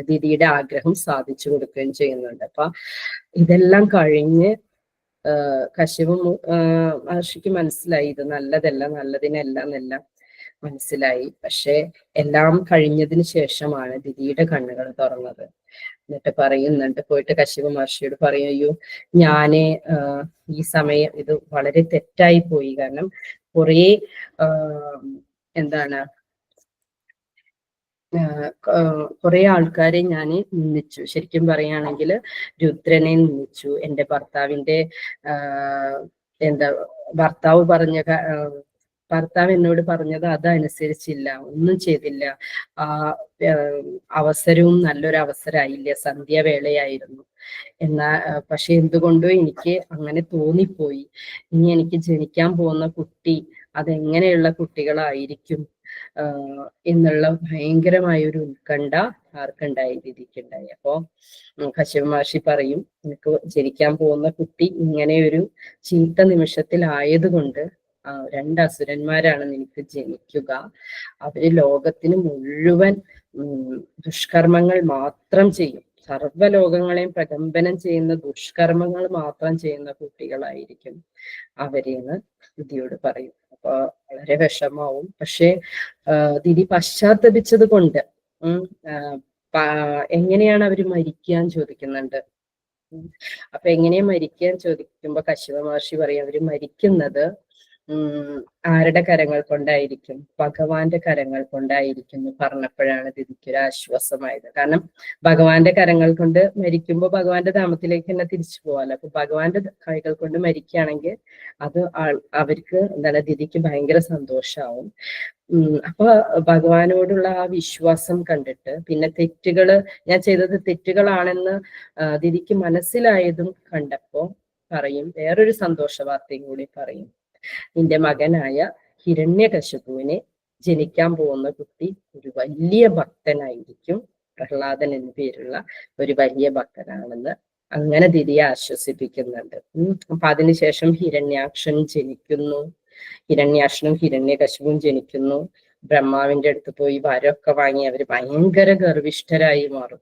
ദിതിയുടെ ആഗ്രഹം സാധിച്ചു കൊടുക്കുകയും ചെയ്യുന്നുണ്ട്. അപ്പൊ ഇതെല്ലാം കഴിഞ്ഞ് കശ്യപ മഹർഷിക്ക് മനസ്സിലായി ഇത് നല്ലതല്ല, നല്ലതിനല്ല എന്നെല്ലാം മനസ്സിലായി. പക്ഷെ എല്ലാം കഴിഞ്ഞതിന് ശേഷമാണ് ദിതിയുടെ കണ്ണുകൾ തുറന്നത്. എന്നിട്ട് പറയുന്നുണ്ട്, പോയിട്ട് കശ്യപ മഹർഷിയോട് പറയും, അയ്യോ ഞാന് ഈ സമയം ഇത് വളരെ തെറ്റായി പോയി. കാരണം കുറേ കുറെ ആൾക്കാരെ ഞാൻ നിന്ദിച്ചു. ശരിക്കും പറയുകയാണെങ്കിൽ രുദ്രനെ നിന്ദിച്ചു, എൻ്റെ ഭർത്താവിന്റെ ഭർത്താവ് എന്നോട് പറഞ്ഞത് അതനുസരിച്ചില്ല, ഒന്നും ചെയ്തില്ല. ആ അവസരവും നല്ലൊരു അവസരമായില്ല, സന്ധ്യാവേളയായിരുന്നു. പക്ഷെ എന്തുകൊണ്ടോ എനിക്ക് അങ്ങനെ തോന്നിപ്പോയി. ഇനി എനിക്ക് ജനിക്കാൻ പോകുന്ന കുട്ടി അതെങ്ങനെയുള്ള കുട്ടികളായിരിക്കും എന്നുള്ള ഭയങ്കരമായ ഒരു ഉത്കണ്ഠ ആർക്കുണ്ടായി, ദിതിക്കുണ്ടായി. അപ്പോ കശ്യപ മഹർഷി പറയും, എനിക്ക് ജനിക്കാൻ പോകുന്ന കുട്ടി ഇങ്ങനെ ഒരു ചീത്ത നിമിഷത്തിലായതുകൊണ്ട് 2 അസുരന്മാരാണ് നിനക്ക് ജനിക്കുക. അവര് ലോകത്തിന് മുഴുവൻ ദുഷ്കർമ്മങ്ങൾ മാത്രം ചെയ്യും, സർവ്വലോകങ്ങളെയും പ്രകമ്പനം ചെയ്യുന്ന ദുഷ്കർമ്മങ്ങൾ മാത്രം ചെയ്യുന്ന കുട്ടികളായിരിക്കും അവരെന്ന് ദിതിയോട് പറയും. അപ്പൊ വളരെ വിഷമാവും. പക്ഷെ ദിതി പശ്ചാത്തപിച്ചത് കൊണ്ട് എങ്ങനെയാണ് അവര് മരിക്കാൻ ചോദിക്കുന്നുണ്ട്. അപ്പൊ എങ്ങനെയാ മരിക്കാൻ ചോദിക്കുമ്പോ കശ്യപ മഹർഷി പറയും, അവര് മരിക്കുന്നത് ആരുടെ കരങ്ങൾ കൊണ്ടായിരിക്കും? ഭഗവാന്റെ കരങ്ങൾ കൊണ്ടായിരിക്കും എന്ന് പറഞ്ഞപ്പോഴാണ് ദിതിക്കൊരു ആശ്വാസമായത്. കാരണം ഭഗവാന്റെ കരങ്ങൾ കൊണ്ട് മരിക്കുമ്പോൾ ഭഗവാന്റെ ധാമത്തിലേക്ക് തന്നെ തിരിച്ചു പോകാമല്ലോ. അപ്പൊ ഭഗവാന്റെ കൈകൾ കൊണ്ട് മരിക്കുകയാണെങ്കിൽ അത് അവർക്ക് എന്താണ്, ദിതിക്ക് ഭയങ്കര സന്തോഷമാവും. അപ്പൊ ഭഗവാനോടുള്ള ആ വിശ്വാസം കണ്ടിട്ട്, പിന്നെ ഞാൻ ചെയ്തത് തെറ്റുകളാണെന്ന് ദിതിക്ക് മനസ്സിലായതും കണ്ടപ്പോ പറയും, വേറൊരു സന്തോഷ വാർത്തയും കൂടി പറയും. നിന്റെ മകനായ ഹിരണ്യകശിപുവിനെ ജനിക്കാൻ പോകുന്ന കുട്ടി ഒരു വലിയ ഭക്തനായിരിക്കും, പ്രഹ്ലാദൻ എന്നു പേരുള്ള ഒരു വലിയ ഭക്തനാണെന്ന് അങ്ങനെ ദിതിയെ ആശ്വസിപ്പിക്കുന്നുണ്ട്. അപ്പൊ അതിനുശേഷം ഹിരണ്യാക്ഷൻ ജനിക്കുന്നു. ഹിരണ്യാക്ഷനും ഹിരണ്യകശിപുവും ജനിക്കുന്നു. ബ്രഹ്മാവിന്റെ അടുത്ത് പോയി വരമൊക്കെ വാങ്ങി അവര് ഭയങ്കര ഗർവിഷ്ഠരായി മാറും.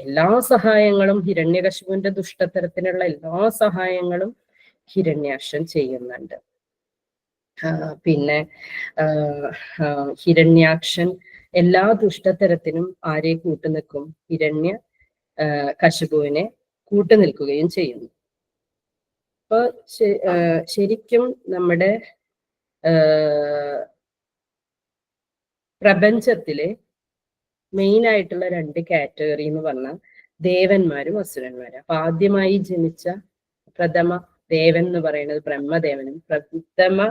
എല്ലാ സഹായങ്ങളും, ഹിരണ്യകശിപുവിന്റെ ദുഷ്ടത്തരത്തിനുള്ള എല്ലാ സഹായങ്ങളും ഹിരണ്യാക്ഷൻ ചെയ്യുന്നുണ്ട്. പിന്നെ ഹിരണ്യാക്ഷൻ എല്ലാ ദുഷ്ടത്തരത്തിനും ആരെ കൂട്ടുനിൽക്കും? കശിപുവിനെ കൂട്ടുനിൽക്കുകയും ചെയ്യുന്നു. അപ്പൊ ശരിക്കും നമ്മുടെ പ്രപഞ്ചത്തിലെ മെയിൻ ആയിട്ടുള്ള രണ്ട് കാറ്റഗറി എന്ന് പറഞ്ഞാൽ ദേവന്മാരും അസുരന്മാരും. അപ്പൊ ആദ്യമായി ജനിച്ച പ്രഥമ ദേവൻ എന്ന് പറയുന്നത് ബ്രഹ്മദേവനും പ്രഥമ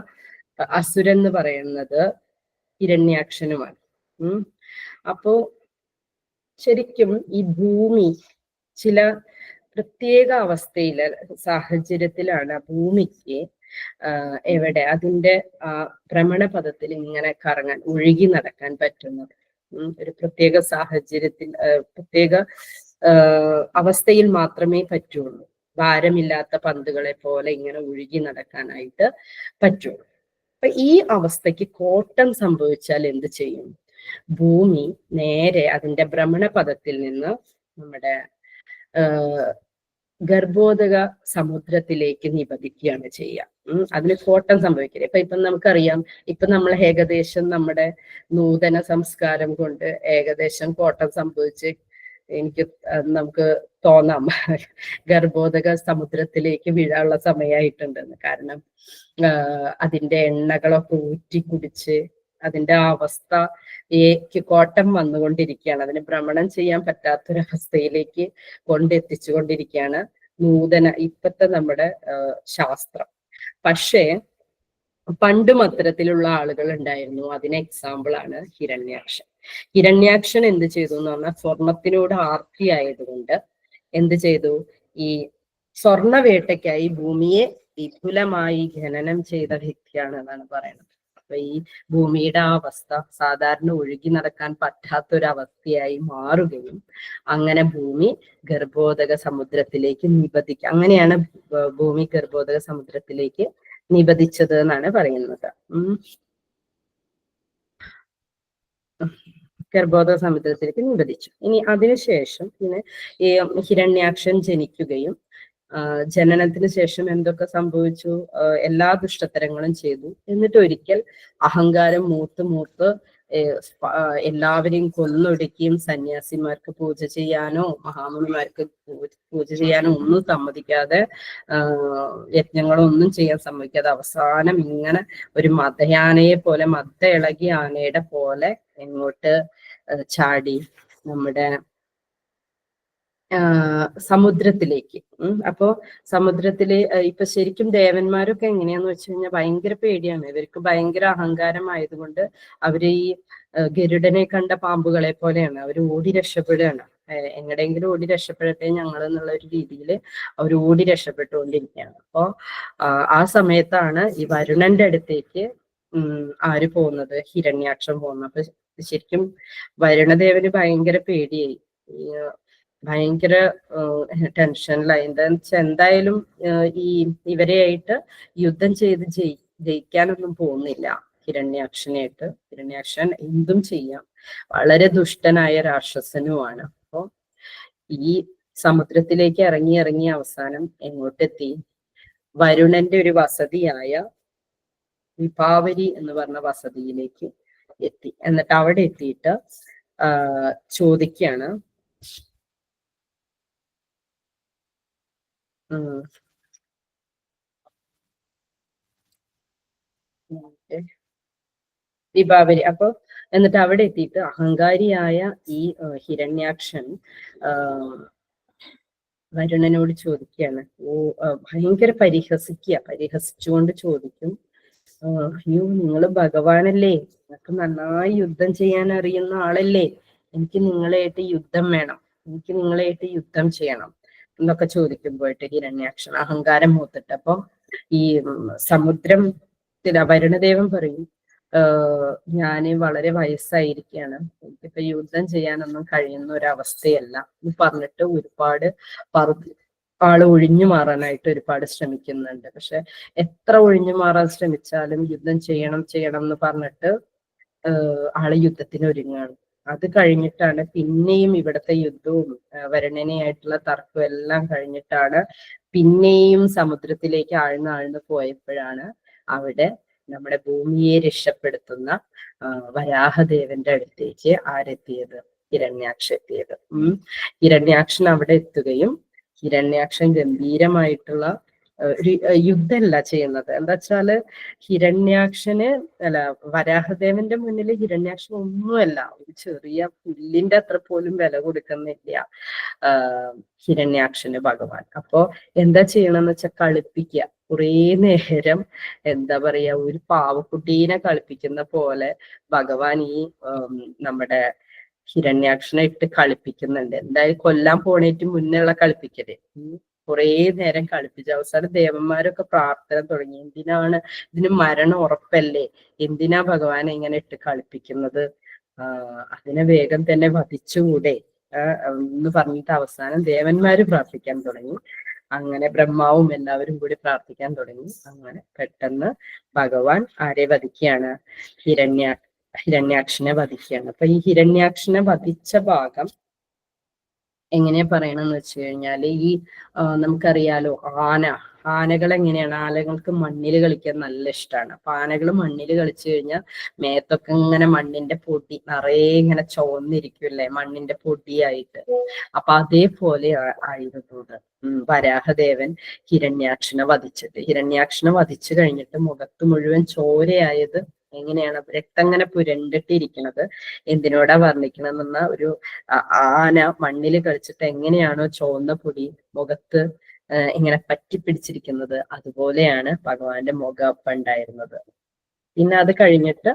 അസുരൻ എന്ന് പറയുന്നത് ഹിരണ്യാക്ഷനുമാണ്. അപ്പോ ശരിക്കും ഈ ഭൂമി ചില പ്രത്യേക അവസ്ഥയില് സാഹചര്യത്തിലാണ് ഭൂമിക്ക് എവിടെ അതിന്റെ ഭ്രമണപഥത്തിൽ ഇങ്ങനെ കറങ്ങാൻ, ഒഴുകി നടക്കാൻ പറ്റുന്നത്. ഒരു പ്രത്യേക സാഹചര്യത്തിൽ, പ്രത്യേക അവസ്ഥയിൽ മാത്രമേ പറ്റുള്ളൂ. ഭാരമില്ലാത്ത പന്തുകളെ പോലെ ഇങ്ങനെ ഒഴുകി നടക്കാനായിട്ട് പറ്റുള്ളൂ. അപ്പൊ ഈ അവസ്ഥയ്ക്ക് കോട്ടം സംഭവിച്ചാൽ എന്ത് ചെയ്യും? ഭൂമി നേരെ അതിന്റെ ഭ്രമണപഥത്തിൽ നിന്ന് നമ്മുടെ ഗർഭോദക സമുദ്രത്തിലേക്ക് നിപതിക്കുകയാണ് ചെയ്യുക. അതിന് കോട്ടം സംഭവിക്കില്ല. ഇപ്പം നമുക്കറിയാം, ഇപ്പൊ നമ്മൾ ഏകദേശം നമ്മുടെ നൂതന സംസ്കാരം കൊണ്ട് ഏകദേശം കോട്ടം സംഭവിച്ച് നമുക്ക് തോന്നാം ഗർഭോദക സമുദ്രത്തിലേക്ക് വീഴാനുള്ള സമയമായിട്ടുണ്ടെന്ന്. കാരണം അതിന്റെ എണ്ണകളൊക്കെ ഊറ്റി കുടിച്ച് അതിന്റെ ആ അവസ്ഥയ്ക്ക് കോട്ടം വന്നുകൊണ്ടിരിക്കുകയാണ്. അതിന് ഭ്രമണം ചെയ്യാൻ പറ്റാത്തൊരവസ്ഥയിലേക്ക് കൊണ്ടെത്തിച്ചുകൊണ്ടിരിക്കുകയാണ് ഇപ്പത്തെ നമ്മുടെ ശാസ്ത്രം. പക്ഷേ പണ്ടും അത്തരത്തിലുള്ള ആളുകൾ ഉണ്ടായിരുന്നു. അതിന് എക്സാമ്പിൾ ആണ് ഹിരണ്യാക്ഷൻ. ഹിരണ്യാക്ഷൻ എന്ത് ചെയ്തു എന്ന് പറഞ്ഞാൽ, സ്വർണത്തിനോട് ആർത്തി ആയതുകൊണ്ട് എന്ത് ചെയ്തു? ഈ സ്വർണവേട്ടയ്ക്കായി ഭൂമിയെ വിപുലമായി ഖനനം ചെയ്ത വ്യക്തിയാണ് എന്നാണ് പറയുന്നത്. അപ്പൊ ഈ ഭൂമിയുടെ ആ അവസ്ഥ സാധാരണ ഒഴുകി നടക്കാൻ പറ്റാത്തൊരവസ്ഥയായി മാറുകയും അങ്ങനെ ഭൂമി ഗർഭോദക സമുദ്രത്തിലേക്ക് നിപതിക്കുക. അങ്ങനെയാണ് ഭൂമി ഗർഭോദക സമുദ്രത്തിലേക്ക് നിപതിച്ചത് എന്നാണ് പറയുന്നത്. ഗർഭോദക സമുദ്രത്തിലേക്ക് നിപതിച്ചു. ഇനി അതിനുശേഷം പിന്നെ ഈ ഹിരണ്യാക്ഷൻ ജനിക്കുകയും ജനനത്തിന് ശേഷം എന്തൊക്കെ സംഭവിച്ചു? എല്ലാ ദുഷ്ടത്തരങ്ങളും ചെയ്തു. എന്നിട്ട് ഒരിക്കൽ അഹങ്കാരം മൂത്ത് എല്ലാവരെയും കൊന്നൊടുക്കിയും സന്യാസിമാർക്ക് പൂജ ചെയ്യാനോ മഹാമുനിമാർക്ക് പൂജ ചെയ്യാനോ ഒന്നും സമ്മതിക്കാതെ, യജ്ഞങ്ങളൊന്നും ചെയ്യാൻ സമ്മതിക്കാതെ അവസാനം ഇങ്ങനെ ഒരു മദയാനയെ പോലെ, മദ ഇളകിയ ആനയുടെ പോലെ എങ്ങോട്ട് ചാടി? നമ്മുടെ സമുദ്രത്തിലേക്ക്. അപ്പോ സമുദ്രത്തില് ഇപ്പൊ ശരിക്കും ദേവന്മാരൊക്കെ എങ്ങനെയാന്ന് വെച്ച് കഴിഞ്ഞാൽ ഭയങ്കര പേടിയാണ്. ഇവർക്ക് ഭയങ്കര അഹങ്കാരമായതുകൊണ്ട് അവര് ഈ ഗരുഡനെ കണ്ട പാമ്പുകളെ പോലെയാണ്. അവർ ഓടി രക്ഷപ്പെടുകയാണ്. എങ്ങടെയെങ്കിലും ഓടി രക്ഷപ്പെടട്ടെ ഞങ്ങൾ എന്നുള്ള ഒരു രീതിയിൽ അവർ ഓടി രക്ഷപ്പെട്ടുകൊണ്ടിരിക്കുകയാണ്. അപ്പോ ആ സമയത്താണ് ഈ വരുണന്റെ അടുത്തേക്ക് ആര് പോകുന്നത്? ഹിരണ്യാക്ഷൻ പോകുന്നത്. അപ്പൊ ശരിക്കും വരുണദേവന് ഭയങ്കര പേടിയായി, ഭയങ്കര ടെൻഷനിലായി. എന്താന്ന് വെച്ചാൽ എന്തായാലും ഈ ഇവരെയായിട്ട് യുദ്ധം ചെയ്ത് ജയിക്കാനൊന്നും പോകുന്നില്ല ഹിരണ്യാക്ഷനായിട്ട്. ഹിരണ്യാക്ഷൻ എന്തും ചെയ്യാം, വളരെ ദുഷ്ടനായ രാക്ഷസനുമാണ്. അപ്പൊ ഈ സമുദ്രത്തിലേക്ക് ഇറങ്ങി അവസാനം എങ്ങോട്ടെത്തി? വരുണന്റെ ഒരു വസതിയായ വിഭാവരി എന്ന് പറഞ്ഞ വസതിയിലേക്ക് എത്തി. എന്നിട്ട് അവിടെ എത്തിയിട്ട് ചോദിക്കുകയാണ്, വിഭാവരി. അപ്പൊ എന്നിട്ട് അവിടെ എത്തിയിട്ട് അഹങ്കാരിയായ ഈ ഹിരണ്യാക്ഷൻ വരുണനോട് ചോദിക്കുകയാണ്. ഭയങ്കര പരിഹസിച്ചുകൊണ്ട് ചോദിക്കും, അയ്യോ നിങ്ങൾ ഭഗവാനല്ലേ, നിങ്ങൾക്ക് നന്നായി യുദ്ധം ചെയ്യാൻ അറിയുന്ന ആളല്ലേ, എനിക്ക് നിങ്ങളായിട്ട് യുദ്ധം വേണം, എനിക്ക് നിങ്ങളായിട്ട് യുദ്ധം ചെയ്യണം എന്നൊക്കെ ചോദിക്കുമ്പോയിട്ട് ഹിരണ്യാക്ഷൻ അഹങ്കാരം മൂത്തിട്ട്. അപ്പൊ ഈ സമുദ്രം വരുണദേവൻ പറയും, ഞാന് വളരെ വയസ്സായിരിക്കുകയാണ്, എനിക്കിപ്പോ യുദ്ധം ചെയ്യാനൊന്നും കഴിയുന്ന ഒരവസ്ഥയല്ല എന്ന് പറഞ്ഞിട്ട് ഒരുപാട് ആള് ഒഴിഞ്ഞു മാറാനായിട്ട് ഒരുപാട് ശ്രമിക്കുന്നുണ്ട്. പക്ഷെ എത്ര ഒഴിഞ്ഞു മാറാൻ ശ്രമിച്ചാലും യുദ്ധം ചെയ്യണം ചെയ്യണം എന്ന് പറഞ്ഞിട്ട് ആള് യുദ്ധത്തിന് ഒരുങ്ങാണ്. അത് കഴിഞ്ഞിട്ടാണ് പിന്നെയും ഇവിടുത്തെ യുദ്ധവും വരുണനെയായിട്ടുള്ള തർക്കവും എല്ലാം കഴിഞ്ഞിട്ടാണ് പിന്നെയും സമുദ്രത്തിലേക്ക് ആഴ്ന്ന് പോയപ്പോഴാണ് അവിടെ നമ്മുടെ ഭൂമിയെ രക്ഷപ്പെടുത്തുന്ന വരാഹദേവന്റെ അടുത്തേക്ക് ആരെത്തിയത്? ഹിരണ്യാക്ഷൻ എത്തിയത്. ഹിരണ്യാക്ഷൻ അവിടെ എത്തുകയും ഹിരണ്യാക്ഷൻ ഗംഭീരമായിട്ടുള്ള ഒരു യുദ്ധമല്ല ചെയ്യുന്നത്. എന്താ വെച്ചാല് ഹിരണ്യാക്ഷന് വരാഹദേവന്റെ മുന്നിൽ ഹിരണ്യാക്ഷൻ ഒന്നുമല്ല, ഒരു ചെറിയ പുല്ലിന്റെ അത്ര പോലും വില കൊടുക്കുന്നില്ല ഹിരണ്യാക്ഷന് ഭഗവാൻ. അപ്പോ എന്താ ചെയ്യണമെന്ന് വെച്ചാൽ കളിപ്പിക്കുക. കുറേ നേരം എന്താ പറയാ, ഒരു പാവക്കുട്ടീനെ കളിപ്പിക്കുന്ന പോലെ ഭഗവാൻ ഈ നമ്മുടെ ഹിരണ്യാക്ഷനെ ഇട്ട് കളിപ്പിക്കുന്നുണ്ട്. എന്തായാലും കൊല്ലാൻ പോണേറ്റ് മുന്നേയുള്ള കളിപ്പിക്കല് കുറേ നേരം കളിപ്പിച്ചു. അവസാനം ദേവന്മാരൊക്കെ പ്രാർത്ഥന തുടങ്ങി, എന്തിനാണ്, ഇതിന് മരണം ഉറപ്പല്ലേ, എന്തിനാ ഭഗവാനെ ഇങ്ങനെ ഇട്ട് കളിപ്പിക്കുന്നത്, അതിനെ വേഗം തന്നെ വധിച്ചുകൂടെ എന്ന് പറഞ്ഞിട്ട് അവസാനം ദേവന്മാര് പ്രാർത്ഥിക്കാൻ തുടങ്ങി. അങ്ങനെ ബ്രഹ്മാവും എല്ലാവരും കൂടി പ്രാർത്ഥിക്കാൻ തുടങ്ങി. അങ്ങനെ പെട്ടെന്ന് ഭഗവാൻ ആരെ വധിക്കുകയാണ്? ഹിരണ്യാക്ഷനെ വധിക്കുകയാണ്. അപ്പൊ ഈ ഹിരണ്യാക്ഷനെ വധിച്ച ഭാഗം എങ്ങനെയാ പറയണെന്ന് വെച്ച് കഴിഞ്ഞാല്, ഈ നമുക്കറിയാലോ ആനകൾ എങ്ങനെയാണ്, ആനകൾക്ക് മണ്ണിൽ കളിക്കാൻ നല്ല ഇഷ്ടമാണ്. അപ്പൊ ആനകൾ മണ്ണിൽ കളിച്ചു കഴിഞ്ഞാൽ മേത്തൊക്കെ ഇങ്ങനെ മണ്ണിന്റെ പൊടി നിറയെ ഇങ്ങനെ ചുവന്നിരിക്കുമല്ലേ, മണ്ണിന്റെ പൊടിയായിട്ട്. അപ്പൊ അതേപോലെ ആയിരുന്നത് വരാഹദേവൻ ഹിരണ്യാക്ഷനെ വധിച്ചത്. ഹിരണ്യാക്ഷനെ വധിച്ചു കഴിഞ്ഞിട്ട് മുഖത്ത് മുഴുവൻ ചോരയായത് എങ്ങനെയാണ്, രക്തം ഇങ്ങനെ പുരണ്ടിട്ടിരിക്കുന്നത് എന്തിനോടാ വർണ്ണിക്കണമെന്ന ഒരു ആന മണ്ണിൽ കളിച്ചിട്ട് എങ്ങനെയാണോ ചുവന്ന പൊടി മുഖത്ത് ഇങ്ങനെ പറ്റിപ്പിടിച്ചിരിക്കുന്നത്, അതുപോലെയാണ് ഭഗവാന്റെ മുഖം അപ്പം ഉണ്ടായിരുന്നത്. പിന്നെ അത് കഴിഞ്ഞിട്ട്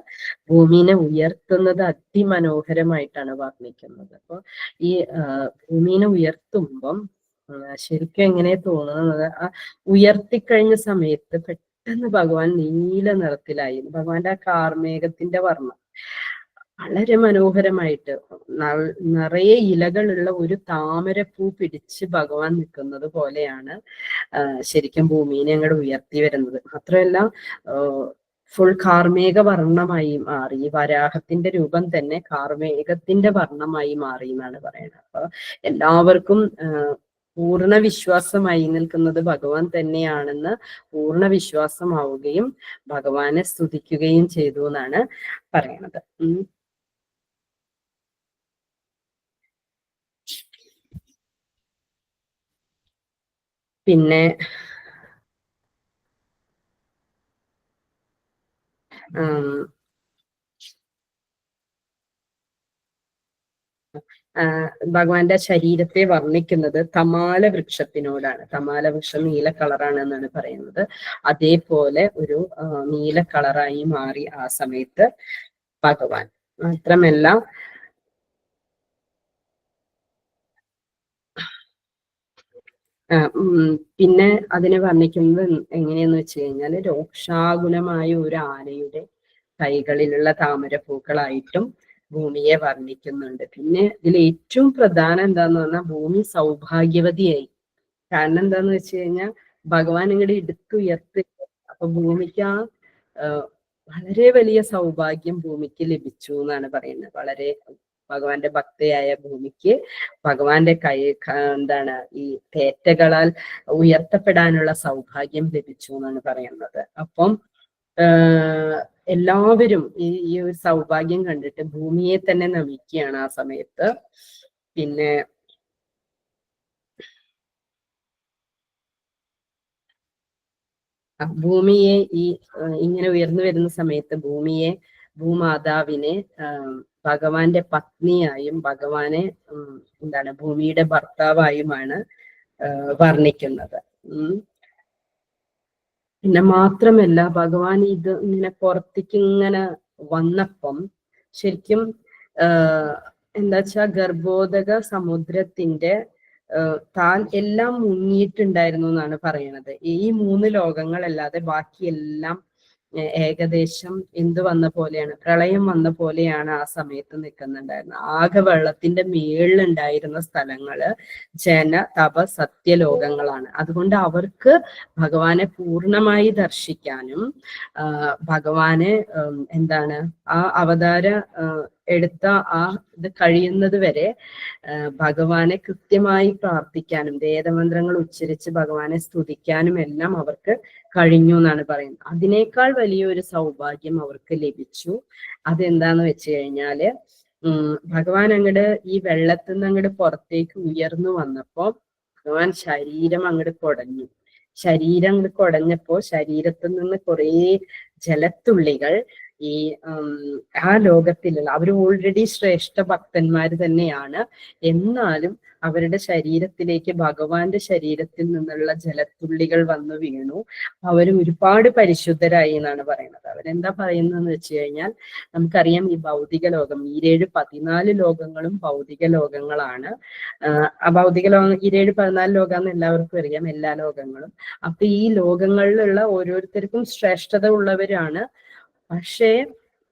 ഭൂമിനെ ഉയർത്തുന്നത് അതിമനോഹരമായിട്ടാണ് വർണ്ണിക്കുന്നത്. അപ്പൊ ഈ ഭൂമിനെ ഉയർത്തുമ്പം ശരിക്കും എങ്ങനെ തോന്നുന്നത്, ആ ഉയർത്തിക്കഴിഞ്ഞ സമയത്ത് പെട്ടെന്ന് ഭഗവാൻ നീല നിറത്തിലായി. ഭഗവാന്റെ ആ കാർമേഘത്തിന്റെ വർണ്ണം വളരെ മനോഹരമായിട്ട് നിറയെ ഇലകളുള്ള ഒരു താമരപ്പൂ പിടിച്ച് ഭഗവാൻ നിൽക്കുന്നത് പോലെയാണ് ശരിക്കും ഭൂമിനെ അങ്ങോട്ട് ഉയർത്തി വരുന്നത്. മാത്രമല്ല ഫുൾ കാർമേഘ വർണ്ണമായി മാറി. വരാഹത്തിന്റെ രൂപം തന്നെ കാർമേഘത്തിന്റെ വർണ്ണമായി മാറി എന്നാണ് പറയുന്നത്. അപ്പൊ എല്ലാവർക്കും പൂർണ്ണ വിശ്വാസമായി നിൽക്കുന്നത് ഭഗവാൻ തന്നെയാണെന്ന് പൂർണ്ണ വിശ്വാസമാവുകയും ഭഗവാനെ സ്തുതിക്കുകയും ചെയ്തു എന്നാണ് പറയണത്. പിന്നെ ഭഗവാന്റെ ശരീരത്തെ വർണ്ണിക്കുന്നത് തമാല വൃക്ഷത്തിനോടാണ്. തമാല വൃക്ഷം നീല കളറാണ് എന്നാണ് പറയുന്നത്. അതേപോലെ ഒരു നീല കളറായി മാറി ആ സമയത്ത് ഭഗവാൻ. മാത്രമല്ല പിന്നെ അതിനെ വർണ്ണിക്കുന്നത് എങ്ങനെയെന്ന് വെച്ച് കഴിഞ്ഞാൽ, രോക്ഷാകുലമായ ഒരു ആനയുടെ കൈകളിലുള്ള താമരപ്പൂക്കളായിട്ടും ഭൂമിയെ വർണ്ണിക്കുന്നുണ്ട്. പിന്നെ ഇതിൽ ഏറ്റവും പ്രധാനം എന്താന്ന് പറഞ്ഞാൽ ഭൂമി സൗഭാഗ്യവതിയായി. കാരണം എന്താന്ന് വെച്ച് കഴിഞ്ഞാൽ ഭഗവാൻ ഇങ്ങോട്ട് എടുത്തുയർത്തി. അപ്പൊ ഭൂമിക്ക് വളരെ വലിയ സൗഭാഗ്യം ഭൂമിക്ക് ലഭിച്ചു എന്നാണ് പറയുന്നത്. വളരെ ഭഗവാന്റെ ഭക്തയായ ഭൂമിക്ക് ഭഗവാന്റെ എന്താണ് ഈ തേറ്റകളാൽ ഉയർത്തപ്പെടാനുള്ള സൗഭാഗ്യം ലഭിച്ചു എന്നാണ് പറയുന്നത്. അപ്പം എല്ലാവരും ഈ ഒരു സൗഭാഗ്യം കണ്ടിട്ട് ഭൂമിയെ തന്നെ നമിക്കുകയാണ് ആ സമയത്ത്. പിന്നെ ഭൂമിയെ ഇങ്ങനെ ഉയർന്നു വരുന്ന സമയത്ത് ഭൂമിയെ ഭൂമാതാവിനെ ഭഗവാന്റെ പത്നിയായും ഭഗവാനെ എന്താണ് ഭൂമിയുടെ ഭർത്താവായുമാണ് വർണ്ണിക്കുന്നത്. പിന്നെ മാത്രമല്ല ഭഗവാൻ ഇത് ഇങ്ങനെ പുറത്തേക്ക് ഇങ്ങനെ വന്നപ്പം ശരിക്കും എന്താ വെച്ചാ ഗർഭോദക സമുദ്രത്തിന്റെ താൻ എല്ലാം മുങ്ങിയിട്ടുണ്ടായിരുന്നു എന്നാണ് പറയുന്നത്. ഈ 3 ലോകങ്ങളല്ലാതെ ബാക്കിയെല്ലാം ഏകദേശം എന്ത് വന്ന പോലെയാണ്, പ്രളയം വന്ന പോലെയാണ് ആ സമയത്ത് നിൽക്കുന്നുണ്ടായിരുന്നത്. ആകെ വെള്ളത്തിന്റെ മേളിലുണ്ടായിരുന്ന സ്ഥലങ്ങള് ജന തപ സത്യലോകങ്ങളാണ്. അതുകൊണ്ട് അവർക്ക് ഭഗവാനെ പൂർണ്ണമായി ദർശിക്കാനും ഭഗവാനെ എന്താണ് ആ അവതാര എടുത്ത ആ ഇത് കഴിയുന്നത് വരെ ഭഗവാനെ കൃത്യമായി പ്രാർത്ഥിക്കാനും വേദമന്ത്രങ്ങൾ ഉച്ചരിച്ച് ഭഗവാനെ സ്തുതിക്കാനും എല്ലാം അവർക്ക് കഴിഞ്ഞു എന്നാണ് പറയുന്നത്. അതിനേക്കാൾ വലിയൊരു സൗഭാഗ്യം അവർക്ക് ലഭിച്ചു. അതെന്താന്ന് വെച്ച് കഴിഞ്ഞാല് ഭഗവാൻ അങ്ങോട്ട് ഈ വെള്ളത്തിൽ നിന്ന് അങ്ങോട്ട് പുറത്തേക്ക് ഉയർന്നു വന്നപ്പോ ഭഗവാൻ ശരീരം അങ്ങോട്ട് കുടഞ്ഞു. ശരീരം അങ്ങോട്ട് കുടഞ്ഞപ്പോ ശരീരത്തിൽ നിന്ന് കുറേ ജലത്തുള്ളികൾ ഈ ആ ലോകത്തിലുള്ള അവർ ഓൾറെഡി ശ്രേഷ്ഠ ഭക്തന്മാര് തന്നെയാണ്, എന്നാലും അവരുടെ ശരീരത്തിലേക്ക് ഭഗവാന്റെ ശരീരത്തിൽ നിന്നുള്ള ജലത്തുള്ളികൾ വന്നു വീണു. അവർ ഒരുപാട് പരിശുദ്ധരായി എന്നാണ് പറയുന്നത്. അവരെന്താ പറയുന്നതെന്ന് വെച്ച് കഴിഞ്ഞാൽ നമുക്കറിയാം ഈ ഭൗതിക ലോകം 14 ലോകങ്ങളും ഭൗതിക ലോകങ്ങളാണ്. ആ ഭൗതിക ലോകം 14 ലോകമെന്ന് എല്ലാവർക്കും അറിയാം, എല്ലാ ലോകങ്ങളും. അപ്പൊ ഈ ലോകങ്ങളിലുള്ള ഓരോരുത്തർക്കും ശ്രേഷ്ഠത ഉള്ളവരാണ്. പക്ഷേ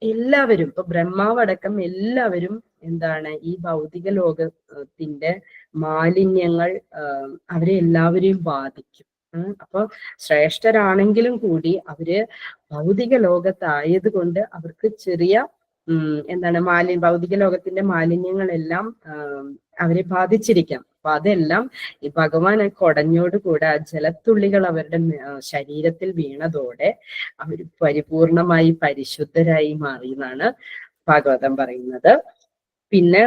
എല്ലാവരും ഇപ്പൊ ബ്രഹ്മാവടക്കം എല്ലാവരും എന്താണ് ഈ ഭൗതിക ലോകത്തിന്റെ മാലിന്യങ്ങൾ അവരെ എല്ലാവരെയും ബാധിക്കും. അപ്പൊ ശ്രേഷ്ഠരാണെങ്കിലും കൂടി അവര് ഭൗതിക ലോകത്തായത് കൊണ്ട് അവർക്ക് ചെറിയ എന്താണ് ഭൗതിക ലോകത്തിന്റെ മാലിന്യങ്ങളെല്ലാം അവരെ ബാധിച്ചിരിക്കാം. അപ്പൊ അതെല്ലാം ഈ ഭഗവാൻ കുടഞ്ഞോടുകൂടെ ആ ജലത്തുള്ളികൾ അവരുടെ ശരീരത്തിൽ വീണതോടെ അവർ പരിപൂർണമായി പരിശുദ്ധരായി മാറി എന്നാണ് ഭാഗവതം പറയുന്നത്. പിന്നെ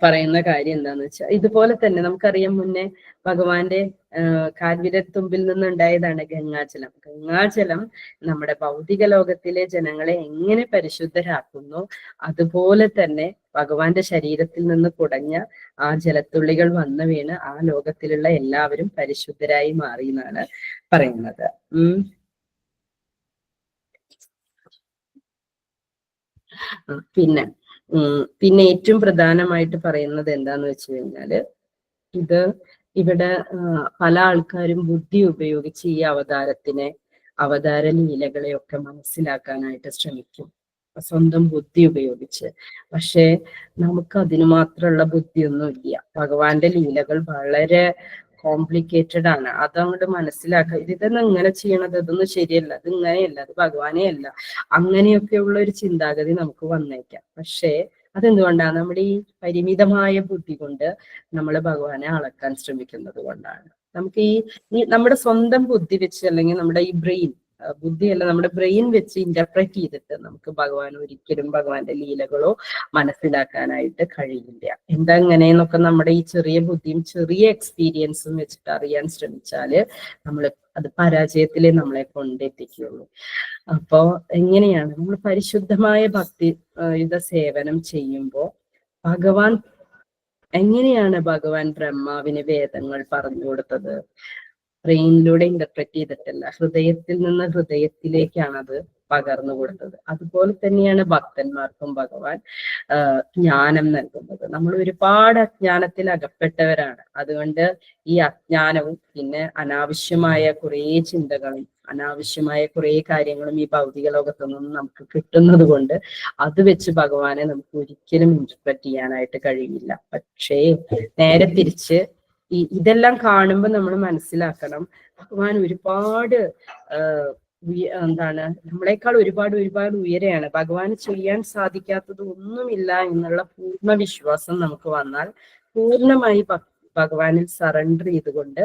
പറയുന്ന കാര്യം എന്താന്ന് വെച്ചാൽ ഇതുപോലെ തന്നെ നമുക്കറിയാം മുന്നേ ഭഗവാന്റെ കാൽവിരൽത്തുമ്പിൽ നിന്നുണ്ടായതാണ് ഗംഗാജലം. ഗംഗാജലം നമ്മുടെ ഭൗതിക ലോകത്തിലെ ജനങ്ങളെ എങ്ങനെ പരിശുദ്ധരാക്കുന്നു അതുപോലെ തന്നെ ഭഗവാന്റെ ശരീരത്തിൽ നിന്ന് കുടഞ്ഞ ആ ജലത്തുള്ളികൾ വന്നു വീണ് ആ ലോകത്തിലുള്ള എല്ലാവരും പരിശുദ്ധരായി മാറി എന്നാണ് പറയുന്നത്. പിന്നെ ഏറ്റവും പ്രധാനമായിട്ട് പറയുന്നത് എന്താന്ന് വെച്ച് കഴിഞ്ഞാല് ഇവിടെ പല ആൾക്കാരും ബുദ്ധി ഉപയോഗിച്ച് ഈ അവതാര ലീലകളെയൊക്കെ മനസ്സിലാക്കാനായിട്ട് ശ്രമിക്കും, സ്വന്തം ബുദ്ധി ഉപയോഗിച്ച്. പക്ഷെ നമുക്ക് അതിന് മാത്രമുള്ള ബുദ്ധിയൊന്നും ഇല്ല. ഭഗവാന്റെ ലീലകൾ വളരെ കോംപ്ലിക്കേറ്റഡ് ആണ്. അതങ്ങോട്ട് മനസ്സിലാക്കുക, ഇതൊന്നും ഇങ്ങനെ ചെയ്യണത്, ഇതൊന്നും ശരിയല്ല, ഇത് ഇങ്ങനെയല്ല, അത് ഭഗവാനെ അല്ല, അങ്ങനെയൊക്കെയുള്ള ഒരു ചിന്താഗതി നമുക്ക് വന്നേക്കാം. പക്ഷേ അതെന്തുകൊണ്ടാണ്? നമ്മുടെ ഈ പരിമിതമായ ബുദ്ധി കൊണ്ട് നമ്മൾ ഭഗവാനെ അളക്കാൻ ശ്രമിക്കുന്നത് കൊണ്ടാണ്. നമുക്ക് ഈ നമ്മുടെ സ്വന്തം ബുദ്ധി വെച്ച്, അല്ലെങ്കിൽ നമ്മുടെ ഈ ബുദ്ധിയല്ല, നമ്മുടെ ബ്രെയിൻ വെച്ച് ഇന്റർപ്രറ്റ് ചെയ്തിട്ട് നമുക്ക് ഒരിക്കലും ഭഗവാന്റെ ലീലകളോ മനസ്സിലാക്കാനായിട്ട് കഴിയില്ല. എന്താ ഇങ്ങനെയെന്നൊക്കെ നമ്മുടെ ഈ ചെറിയ ബുദ്ധിയും ചെറിയ എക്സ്പീരിയൻസും വെച്ചിട്ട് അറിയാൻ ശ്രമിച്ചാല് അത് പരാജയത്തിലേ നമ്മളെ കൊണ്ടെത്തിക്കുള്ളൂ. അപ്പോ എങ്ങനെയാണ് നമ്മൾ പരിശുദ്ധമായ ഭക്തിയുത സേവനം ചെയ്യുമ്പോൾ എങ്ങനെയാണ് ഭഗവാൻ ബ്രഹ്മാവിന് വേദങ്ങൾ പറഞ്ഞു കൊടുത്തത്? ബ്രെയിനിലൂടെ ഇന്റർപ്രറ്റ് ചെയ്തിട്ടല്ല, ഹൃദയത്തിൽ നിന്ന് ഹൃദയത്തിലേക്കാണ് അത് പകർന്നു കൊടുത്തത്. അതുപോലെ തന്നെയാണ് ഭക്തന്മാർക്കും ഭഗവാൻ ജ്ഞാനം നൽകുന്നത്. നമ്മൾ ഒരുപാട് അജ്ഞാനത്തിൽ അകപ്പെട്ടവരാണ്. അതുകൊണ്ട് ഈ അജ്ഞാനവും പിന്നെ അനാവശ്യമായ കുറേ ചിന്തകളും അനാവശ്യമായ കുറേ കാര്യങ്ങളും ഈ ഭൗതിക ലോകത്തു നിന്നും നമുക്ക് കിട്ടുന്നത് കൊണ്ട് അത് വെച്ച് ഭഗവാനെ നമുക്ക് ഒരിക്കലും ഇന്റർപ്രറ്റ് ചെയ്യാനായിട്ട് കഴിയില്ല. പക്ഷേ നേരെ തിരിച്ച് ഇതെല്ലാം കാണുമ്പോൾ നമ്മൾ മനസ്സിലാക്കണം, ഭഗവാൻ ഒരുപാട് നമ്മളെക്കാൾ ഒരുപാട് ഉയരെയാണ്. ഭഗവാന് ചെയ്യാൻ സാധിക്കാത്തത് ഒന്നുമില്ല എന്നുള്ള പൂർണ്ണ വിശ്വാസം നമുക്ക് വന്നാൽ പൂർണ്ണമായി ഭഗവാനിൽ സറണ്ടർ ചെയ്തുകൊണ്ട്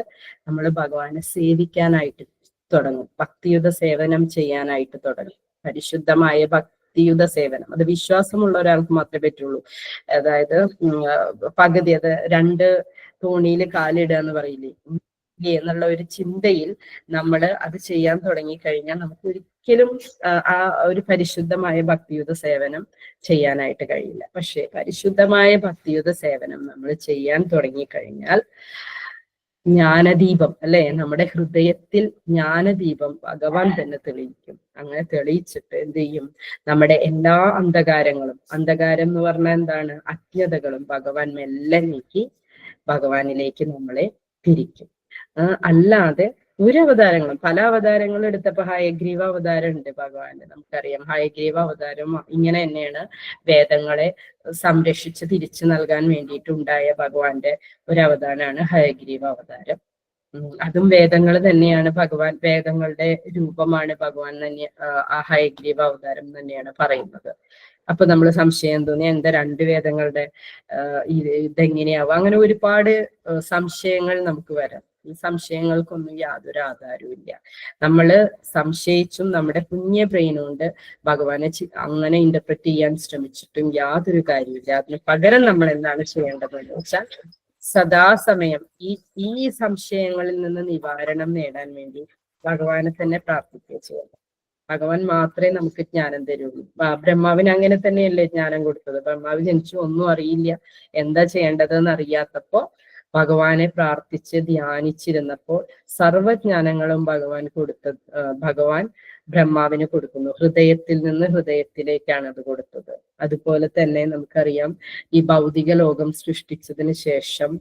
നമ്മൾ ഭഗവാനെ സേവിക്കാനായിട്ട് തുടങ്ങും, ഭക്തിയുത സേവനം ചെയ്യാനായിട്ട് തുടങ്ങും. പരിശുദ്ധമായ ഭക്തിയുത സേവനം അത് വിശ്വാസമുള്ള ഒരാൾക്ക് മാത്രമേ പറ്റുള്ളൂ. അതായത് പകുതി, അത് 2 തോണിയിൽ കാലിടുക എന്ന് പറയില്ലേ, എന്നുള്ള ഒരു ചിന്തയിൽ നമ്മൾ അത് ചെയ്യാൻ തുടങ്ങിക്കഴിഞ്ഞാൽ നമുക്ക് ഒരിക്കലും ആ ഒരു പരിശുദ്ധമായ ഭക്തിയുത സേവനം ചെയ്യാനായിട്ട് കഴിയില്ല. പക്ഷെ പരിശുദ്ധമായ ഭക്തിയുത സേവനം നമ്മൾ ചെയ്യാൻ തുടങ്ങിക്കഴിഞ്ഞാൽ ജ്ഞാനദീപം അല്ലെ, നമ്മുടെ ഹൃദയത്തിൽ ജ്ഞാനദീപം ഭഗവാൻ തന്നെ തെളിയിക്കും. അങ്ങനെ തെളിയിച്ചിട്ട് എന്ത് ചെയ്യും, നമ്മുടെ എല്ലാ അന്ധകാരം എന്ന് പറഞ്ഞാൽ എന്താണ്, അജ്ഞതകളും ഭഗവാൻ മെല്ലെ നീക്കി ഭഗവാനിലേക്ക് നമ്മളെ തിരിക്കും. അല്ലാതെ ഒരു അവതാരങ്ങളും, പല അവതാരങ്ങളും എടുത്തപ്പോ ഹയഗ്രീവ അവതാരം ഉണ്ട് ഭഗവാന്റെ, നമുക്കറിയാം. ഹയഗ്രീവ അവതാരം ഇങ്ങനെ തന്നെയാണ് വേദങ്ങളെ സംരക്ഷിച്ച് തിരിച്ചു നൽകാൻ വേണ്ടിയിട്ടുണ്ടായ ഭഗവാന്റെ ഒരു അവതാരമാണ് ഹയഗ്രീവ അവതാരം. അതും വേദങ്ങൾ തന്നെയാണ്, വേദങ്ങളുടെ രൂപമാണ് ഭഗവാൻ തന്നെ ആ ഹയഗ്രീവ അവതാരം തന്നെയാണ് പറയുന്നത്. അപ്പൊ നമ്മൾ സംശയം തോന്നി, എന്താ രണ്ട് വേദങ്ങളുടെ ഇതെങ്ങനെയാവും, അങ്ങനെ ഒരുപാട് സംശയങ്ങൾ നമുക്ക് വരാം. ഈ സംശയങ്ങൾക്കൊന്നും യാതൊരു ആധാരവും ഇല്ല. നമ്മള് സംശയിച്ചും നമ്മുടെ കുഞ്ഞ ബ്രെയിൻ കൊണ്ട് ഭഗവാനെ അങ്ങനെ ഇന്റർപ്രറ്റ് ചെയ്യാൻ ശ്രമിച്ചിട്ടും യാതൊരു കാര്യമില്ല. അതിന് പകരം നമ്മൾ എന്താണ് ചെയ്യേണ്ടതെന്ന് വെച്ചാൽ സദാസമയം ഈ സംശയങ്ങളിൽ നിന്ന് നിവാരണം നേടാൻ വേണ്ടി ഭഗവാനെ തന്നെ പ്രാർത്ഥിക്കുക ചെയ്യണം. ഭഗവാൻ മാത്രമേ നമുക്ക് ജ്ഞാനം തരുള്ളൂ. ബ്രഹ്മാവിന് അങ്ങനെ തന്നെയല്ലേ ജ്ഞാനം കൊടുത്തത്. ബ്രഹ്മാവ് ജനിച്ചു ഒന്നും അറിയില്ല, എന്താ ചെയ്യേണ്ടതെന്ന് അറിയാത്തപ്പോ ഭഗവാനെ പ്രാർത്ഥിച്ച് ധ്യാനിച്ചിരുന്നപ്പോൾ സർവജ്ഞാനങ്ങളും ഭഗവാൻ ബ്രഹ്മാവിന് കൊടുക്കുന്നു. ഹൃദയത്തിൽ നിന്ന് ഹൃദയത്തിലേക്കാണ് അത് കൊടുത്തത്. അതുപോലെ തന്നെ നമുക്കറിയാം, ഈ ഭൗതിക ലോകം സൃഷ്ടിച്ചതിന് ശേഷം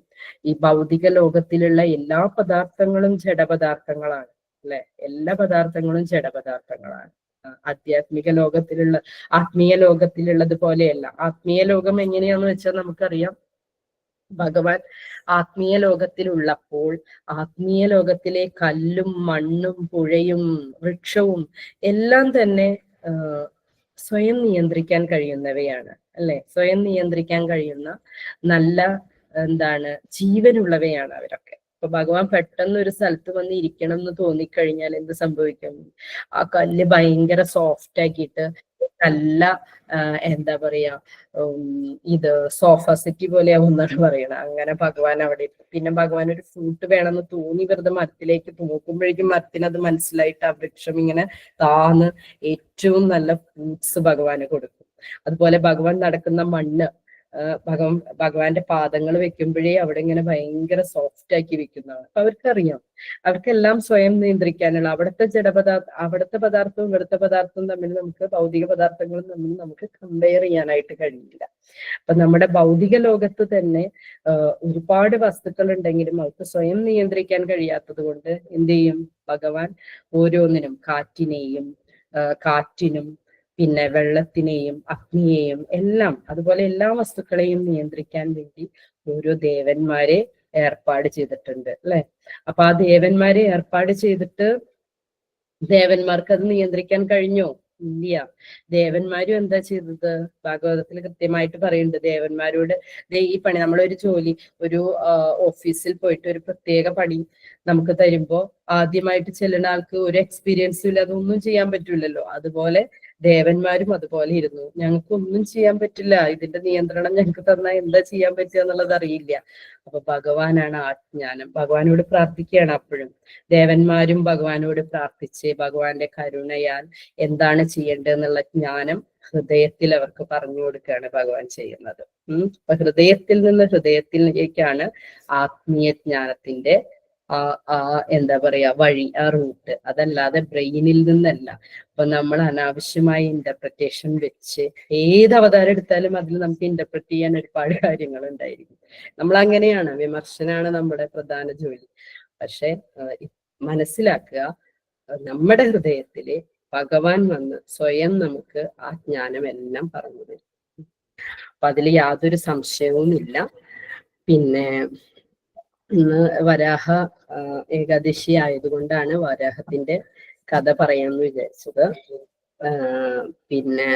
ഈ ഭൗതിക ലോകത്തിലുള്ള എല്ലാ പദാർത്ഥങ്ങളും ജഡപദാർത്ഥങ്ങളാണ് അല്ലെ, എല്ലാ പദാർത്ഥങ്ങളും ജഡപദാർത്ഥങ്ങളാണ്. ആത്മീയ ലോകത്തിലുള്ളത് പോലെയല്ല. ആത്മീയ ലോകം എങ്ങനെയാന്ന് വെച്ചാൽ നമുക്കറിയാം, ഭഗവാൻ ആത്മീയ ലോകത്തിലുള്ളപ്പോൾ ആത്മീയ ലോകത്തിലെ കല്ലും മണ്ണും പുഴയും വൃക്ഷവും എല്ലാം തന്നെ സ്വയം നിയന്ത്രിക്കാൻ കഴിയുന്നവയാണ് അല്ലെ. സ്വയം നിയന്ത്രിക്കാൻ കഴിയുന്ന നല്ല ജീവനുള്ളവയാണ് അവരൊക്കെ. അപ്പൊ ഭഗവാൻ പെട്ടെന്ന് ഒരു സ്ഥലത്ത് വന്ന് ഇരിക്കണം എന്ന് തോന്നിക്കഴിഞ്ഞാൽ എന്ത് സംഭവിക്കും, ആ കല്ല് ഭയങ്കര സോഫ്റ്റ് ആക്കിയിട്ട് നല്ല എന്താ പറയാ, ഇത് സോഫ സെറ്റ് പോലെയാവും എന്നാണ് പറയണത്. അങ്ങനെ ഭഗവാൻ അവിടെ പിന്നെ ഭഗവാൻ ഒരു ഫ്രൂട്ട് വേണമെന്ന് തോന്നി വെറുതെ മരത്തിലേക്ക് നോക്കുമ്പോഴേക്കും മരത്തിന് അത് മനസ്സിലായിട്ട് ആ വൃക്ഷം ഇങ്ങനെ താന്ന് ഏറ്റവും നല്ല ഫ്രൂട്ട്സ് ഭഗവാന് കൊടുക്കും. അതുപോലെ ഭഗവാൻ നടക്കുന്ന മണ്ണ് ഭഗവാന്റെ പാദങ്ങൾ വെക്കുമ്പോഴേ അവിടെ ഇങ്ങനെ ഭയങ്കര സോഫ്റ്റ് ആക്കി വെക്കുന്നതാണ്. അപ്പൊ അവർക്കറിയാം, അവർക്കെല്ലാം സ്വയം നിയന്ത്രിക്കാനുള്ള അവിടുത്തെ പദാർത്ഥവും ഇവിടുത്തെ പദാർത്ഥവും തമ്മിൽ നമുക്ക് ഭൗതിക പദാർത്ഥങ്ങളും തമ്മിൽ നമുക്ക് കമ്പയർ ചെയ്യാനായിട്ട് കഴിയില്ല. അപ്പൊ നമ്മുടെ ഭൗതിക ലോകത്ത് തന്നെ ഒരുപാട് വസ്തുക്കൾ ഉണ്ടെങ്കിലും അവർക്ക് സ്വയം നിയന്ത്രിക്കാൻ കഴിയാത്തത് കൊണ്ട് എന്ത് ചെയ്യും, ഭഗവാൻ ഓരോന്നിനും കാറ്റിനും പിന്നെ വെള്ളത്തിനെയും അഗ്നിയെയും എല്ലാം, അതുപോലെ എല്ലാ വസ്തുക്കളെയും നിയന്ത്രിക്കാൻ വേണ്ടി ഓരോ ദേവന്മാരെ ഏർപ്പാട് ചെയ്തിട്ടുണ്ട് അല്ലെ. അപ്പൊ ആ ദേവന്മാരെ ഏർപ്പാട് ചെയ്തിട്ട് ദേവന്മാർക്ക് അത് നിയന്ത്രിക്കാൻ കഴിഞ്ഞോ? ഇല്ല. ദേവന്മാരും എന്താ ചെയ്തത്, ഭാഗവതത്തിൽ കൃത്യമായിട്ട് പറയുന്നുണ്ട്. ദേവന്മാരോട് ഈ പണി, നമ്മളൊരു ജോലി, ഒരു ഓഫീസിൽ പോയിട്ട് ഒരു പ്രത്യേക പണി നമുക്ക് തരുമ്പോ ആദ്യമായിട്ട് ചെല്ലുന്ന ആൾക്ക് ഒരു എക്സ്പീരിയൻസും ഇല്ല, അതൊന്നും ചെയ്യാൻ പറ്റൂലല്ലോ. അതുപോലെ ദേവന്മാരും അതുപോലെ ഇരുന്നു, ഞങ്ങൾക്ക് ഒന്നും ചെയ്യാൻ പറ്റില്ല, ഇതിന്റെ നിയന്ത്രണം ഞങ്ങൾക്ക് തന്നാൽ എന്താ ചെയ്യാൻ പറ്റുക എന്നുള്ളത് അറിയില്ല. അപ്പൊ ഭഗവാനാണ് ആ ജ്ഞാനം. ഭഗവാനോട് പ്രാർത്ഥിക്കുകയാണ് അപ്പോഴും. ദേവന്മാരും ഭഗവാനോട് പ്രാർത്ഥിച്ച് ഭഗവാന്റെ കരുണയാൽ എന്താണ് ചെയ്യേണ്ടതെന്നുള്ള ജ്ഞാനം ഹൃദയത്തിൽ അവർക്ക് പറഞ്ഞു കൊടുക്കുകയാണ് ഭഗവാൻ ചെയ്യുന്നത്. അപ്പൊ ഹൃദയത്തിൽ നിന്ന് ഹൃദയത്തിലേക്കാണ് ആത്മീയ ജ്ഞാനത്തിന്റെ എന്താ പറയാ വഴി, ആ റൂട്ട്. അതല്ലാതെ ബ്രെയിനിൽ നിന്നല്ല. അപ്പൊ നമ്മൾ അനാവശ്യമായ ഇന്റർപ്രിറ്റേഷൻ വെച്ച് ഏത് അവതാരം എടുത്താലും അതിൽ നമുക്ക് ഇന്റർപ്രറ്റ് ചെയ്യാൻ ഒരുപാട് കാര്യങ്ങൾ ഉണ്ടായിരിക്കും. നമ്മൾ അങ്ങനെയാണ്, വിമർശനാണ് നമ്മുടെ പ്രധാന ജോലി. പക്ഷെ മനസ്സിലാക്കുക, നമ്മുടെ ഹൃദയത്തില് ഭഗവാൻ വന്ന് സ്വയം നമുക്ക് ആ ജ്ഞാനം എല്ലാം പറഞ്ഞു തരും. അപ്പൊ അതിൽ യാതൊരു സംശയവും ഇല്ല. പിന്നെ ഇന്ന് വരാഹ ഏകാദശി ആയതുകൊണ്ടാണ് വരാഹത്തിന്റെ കഥ പറയാമെന്ന് വിചാരിച്ചത്. പിന്നെ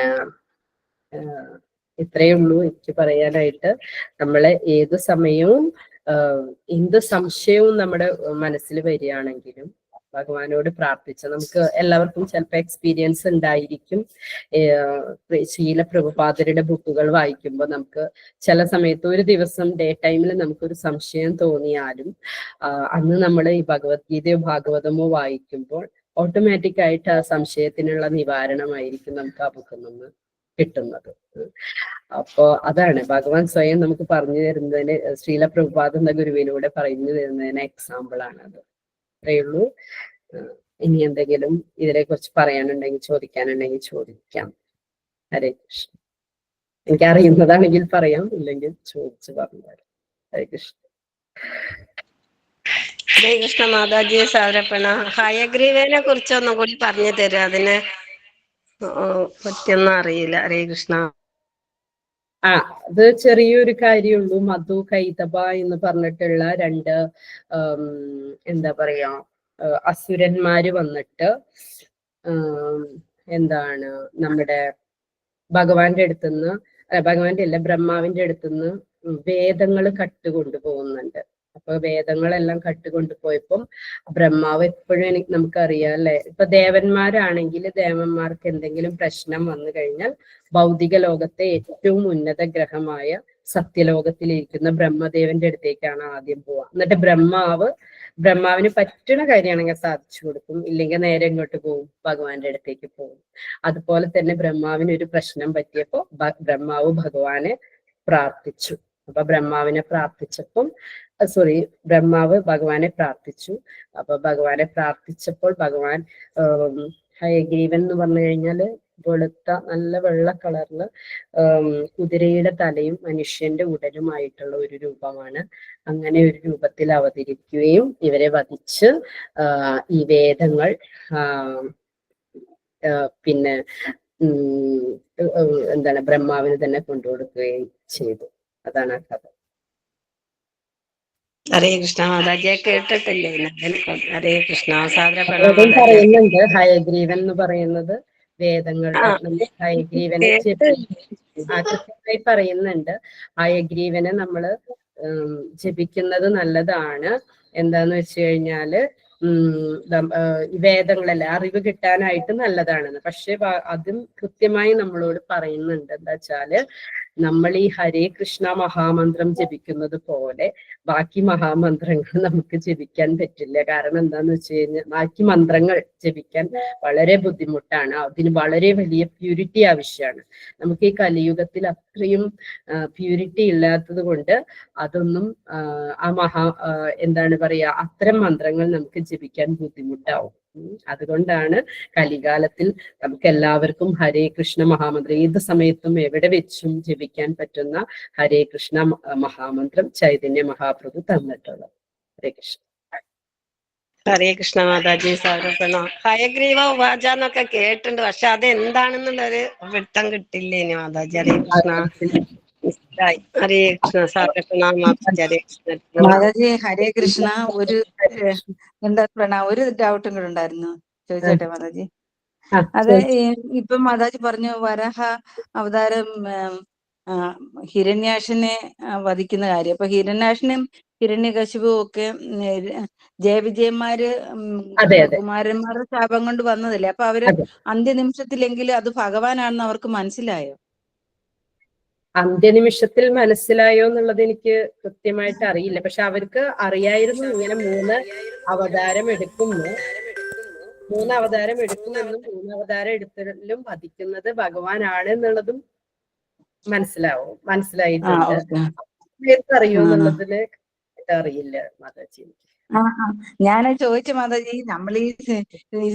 ഇത്രയേ ഉള്ളൂ എനിക്ക് പറയാനായിട്ട്. നമ്മളെ ഏത് സമയവും എന്ത് സംശയവും നമ്മുടെ മനസ്സിൽ വരികയാണെങ്കിലും ഭഗവാനോട് പ്രാർത്ഥിച്ച, നമുക്ക് എല്ലാവർക്കും ചിലപ്പോൾ എക്സ്പീരിയൻസ് ഉണ്ടായിരിക്കും. ശീല പ്രഭുപാദരുടെ ബുക്കുകൾ വായിക്കുമ്പോൾ നമുക്ക് ചില സമയത്ത് ഒരു ദിവസം ഡേ ടൈമിൽ നമുക്കൊരു സംശയം തോന്നിയാലും അന്ന് നമ്മൾ ഈ ഭഗവത്ഗീതയോ ഭാഗവതമോ വായിക്കുമ്പോൾ ഓട്ടോമാറ്റിക് ആയിട്ട് ആ സംശയത്തിനുള്ള നിവാരണമായിരിക്കും നമുക്ക് ആ ബുക്കിൽ നിന്ന് കിട്ടുന്നത്. അപ്പോ അതാണ് ഭഗവാൻ സ്വയം നമുക്ക് പറഞ്ഞു തരുന്നതിന്, ശ്രീല പ്രഭുപാദ എന്ന ഗുരുവിലൂടെ പറഞ്ഞു തരുന്നതിന് എക്സാമ്പിൾ ആണത്. അത്രയേ ഉള്ളൂ. ഇനി എന്തെങ്കിലും ഇതിനെ കുറിച്ച് പറയാനുണ്ടെങ്കിൽ ചോദിക്കാനുണ്ടെങ്കിൽ ചോദിക്കാം. ഹരേ കൃഷ്ണ. എനിക്ക് അറിയുന്നതാണെങ്കിൽ പറയാം, ഇല്ലെങ്കിൽ ചോദിച്ചു പറഞ്ഞു തരാം. ഹരേ കൃഷ്ണ. ഹരേ കൃഷ്ണ മാതാജി. സാരപ്പണ ഹയഗ്രീവനെ കുറിച്ച് ഒന്നും കൂടി പറഞ്ഞു തരും, അതിനെ പറ്റിയൊന്നും അറിയില്ല. ഹരേ കൃഷ്ണ. അത് ചെറിയൊരു കാര്യമുള്ളൂ. മധു കൈതബ എന്ന് പറഞ്ഞിട്ടുള്ള രണ്ട് എന്താ പറയാ അസുരന്മാര് വന്നിട്ട് എന്താണ് നമ്മുടെ ഭഗവാന്റെ അടുത്തുനിന്ന്, ഭഗവാന്റെ അല്ല ബ്രഹ്മാവിന്റെ അടുത്തുനിന്ന് വേദങ്ങൾ കട്ടുകൊണ്ടുപോകുന്നുണ്ട്. അപ്പൊ വേദങ്ങളെല്ലാം കട്ടുകൊണ്ടുപോയപ്പം ബ്രഹ്മാവ് എപ്പോഴും നമുക്കറിയാം അല്ലെ, ഇപ്പൊ ദേവന്മാരാണെങ്കിൽ ദേവന്മാർക്ക് എന്തെങ്കിലും പ്രശ്നം വന്നു കഴിഞ്ഞാൽ ഭൗതിക ലോകത്തെ ഏറ്റവും ഉന്നത ഗ്രഹമായ സത്യലോകത്തിലിരിക്കുന്ന ബ്രഹ്മദേവന്റെ അടുത്തേക്കാണ് ആദ്യം പോവുക. എന്നിട്ട് ബ്രഹ്മാവിന് പറ്റുന്ന കാര്യമാണെങ്കിൽ സാധിച്ചു കൊടുക്കും, ഇല്ലെങ്കിൽ നേരെ ഇങ്ങോട്ട് പോകും, ഭഗവാന്റെ അടുത്തേക്ക് പോകും. അതുപോലെ തന്നെ ബ്രഹ്മാവിന് ഒരു പ്രശ്നം പറ്റിയപ്പോ ബ്രഹ്മാവ് ഭഗവാനെ പ്രാർത്ഥിച്ചു. അപ്പൊ ബ്രഹ്മാവിനെ പ്രാർത്ഥിച്ചപ്പം ബ്രഹ്മാവ് ഭഗവാനെ പ്രാർത്ഥിച്ചു. അപ്പൊ ഭഗവാനെ പ്രാർത്ഥിച്ചപ്പോൾ ഭഗവാൻ ഹയഗ്രീവൻ എന്ന് പറഞ്ഞു കഴിഞ്ഞാല് വെളുത്ത നല്ല വെള്ള കളറില് കുതിരയുടെ തലയും മനുഷ്യന്റെ ഉടലുമായിട്ടുള്ള ഒരു രൂപമാണ്. അങ്ങനെ ഒരു രൂപത്തിൽ അവതരിക്കുകയും ഇവരെ വധിച്ച് ഈ വേദങ്ങൾ പിന്നെ എന്താണ് ബ്രഹ്മാവിന് തന്നെ കൊണ്ടുകൊടുക്കുകയും ചെയ്തു. അതാണ് ആ കഥ. ഹരേ കൃഷ്ണ മാതാജിയെ കേട്ടിട്ടില്ലേ? ഹരേ കൃഷ്ണ. പറയുന്നുണ്ട് ഹയഗ്രീവൻ എന്ന് പറയുന്നത് വേദങ്ങളുടെ ഹയഗ്രീവനെ കൃത്യമായി പറയുന്നുണ്ട്. ഹയഗ്രീവനെ നമ്മള് ജപിക്കുന്നത് നല്ലതാണ്. എന്താന്ന് വെച്ച് കഴിഞ്ഞാല് വേദങ്ങളെല്ലാം അറിവ് കിട്ടാനായിട്ട് നല്ലതാണെന്ന്. പക്ഷെ അതും കൃത്യമായി നമ്മളോട് പറയുന്നുണ്ട് എന്താ വെച്ചാല് നമ്മൾ ഈ ഹരേ കൃഷ്ണ മഹാമന്ത്രം ജപിക്കുന്നത് പോലെ ബാക്കി മഹാമന്ത്രങ്ങൾ നമുക്ക് ജപിക്കാൻ പറ്റില്ല. കാരണം എന്താന്ന് വെച്ച് കഴിഞ്ഞാൽ ബാക്കി മന്ത്രങ്ങൾ ജപിക്കാൻ വളരെ ബുദ്ധിമുട്ടാണ്. അതിന് വളരെ വലിയ പ്യൂരിറ്റി ആവശ്യമാണ്. നമുക്ക് ഈ കലിയുഗത്തിൽ അത്രയും പ്യൂരിറ്റി ഇല്ലാത്തത് കൊണ്ട് അതൊന്നും എന്താണ് പറയാ അത്തരം മന്ത്രങ്ങൾ നമുക്ക് ജപിക്കാൻ ബുദ്ധിമുട്ടാവും. അതുകൊണ്ടാണ് കലികാലത്തിൽ നമുക്ക് എല്ലാവർക്കും ഹരേ കൃഷ്ണ മഹാമന്ത്രം ഏത് സമയത്തും എവിടെ വെച്ചും ജപിക്കാൻ പറ്റുന്ന ഹരേ കൃഷ്ണ മഹാമന്ത്രം ചൈതന്യ മഹാപ്രഭു തന്നിട്ടുള്ളത്. ഹരേ കൃഷ്ണ. ഹരേ കൃഷ്ണ മാതാജി. സാരപ്പണ ഹയഗ്രീവ ഉപാജ എന്നൊക്കെ കേട്ടിട്ടുണ്ട്, പക്ഷെ അത് എന്താണെന്നുള്ളൊരു പിടുത്തം കിട്ടില്ല ഇനി മാതാജി. ഹരേ കൃഷ്ണ. ഹരേ കൃഷ്ണ. സാരപ്പണ മാതാജി. ഹരേ കൃഷ്ണ. മാതാജി ഹരേ കൃഷ്ണ. ഒരു ഡൗട്ടും കൂടെ ഉണ്ടായിരുന്നു, ചോദിച്ചോട്ടെ മാതാജി? അത് ഇപ്പം മാതാജി പറഞ്ഞു വരാഹ അവതാരം ഹിരണ്യാക്ഷനെ വധിക്കുന്ന കാര്യം. അപ്പൊ ഹിരണ്യാക്ഷനും ഹിരണ്യകശിപുവും ഒക്കെ ജയവിജയന്മാര് കുമാരന്മാരുടെ ശാപം കൊണ്ട് വന്നതല്ലേ? അപ്പൊ അവര് അന്ത്യനിമിഷത്തിലെങ്കിലും അത് ഭഗവാനാണെന്ന് അവർക്ക് മനസ്സിലായോ? അന്ത്യനിമിഷത്തിൽ മനസ്സിലായോ എന്നുള്ളത് എനിക്ക് കൃത്യമായിട്ട് അറിയില്ല. പക്ഷെ അവർക്ക് അറിയായിരുന്നു ഇങ്ങനെ മൂന്ന് അവതാരം എടുക്കുമെന്നും 3 അവതാരം എടുത്തതിലും വധിക്കുന്നത് ഭഗവാനാണ് എന്നുള്ളതും മനസ്സിലായിട്ടുണ്ട്. അറിയോ എന്നുള്ളതില് അറിയില്ല മാതാജി. ഞാൻ ചോദിച്ച മാതാജി, നമ്മൾ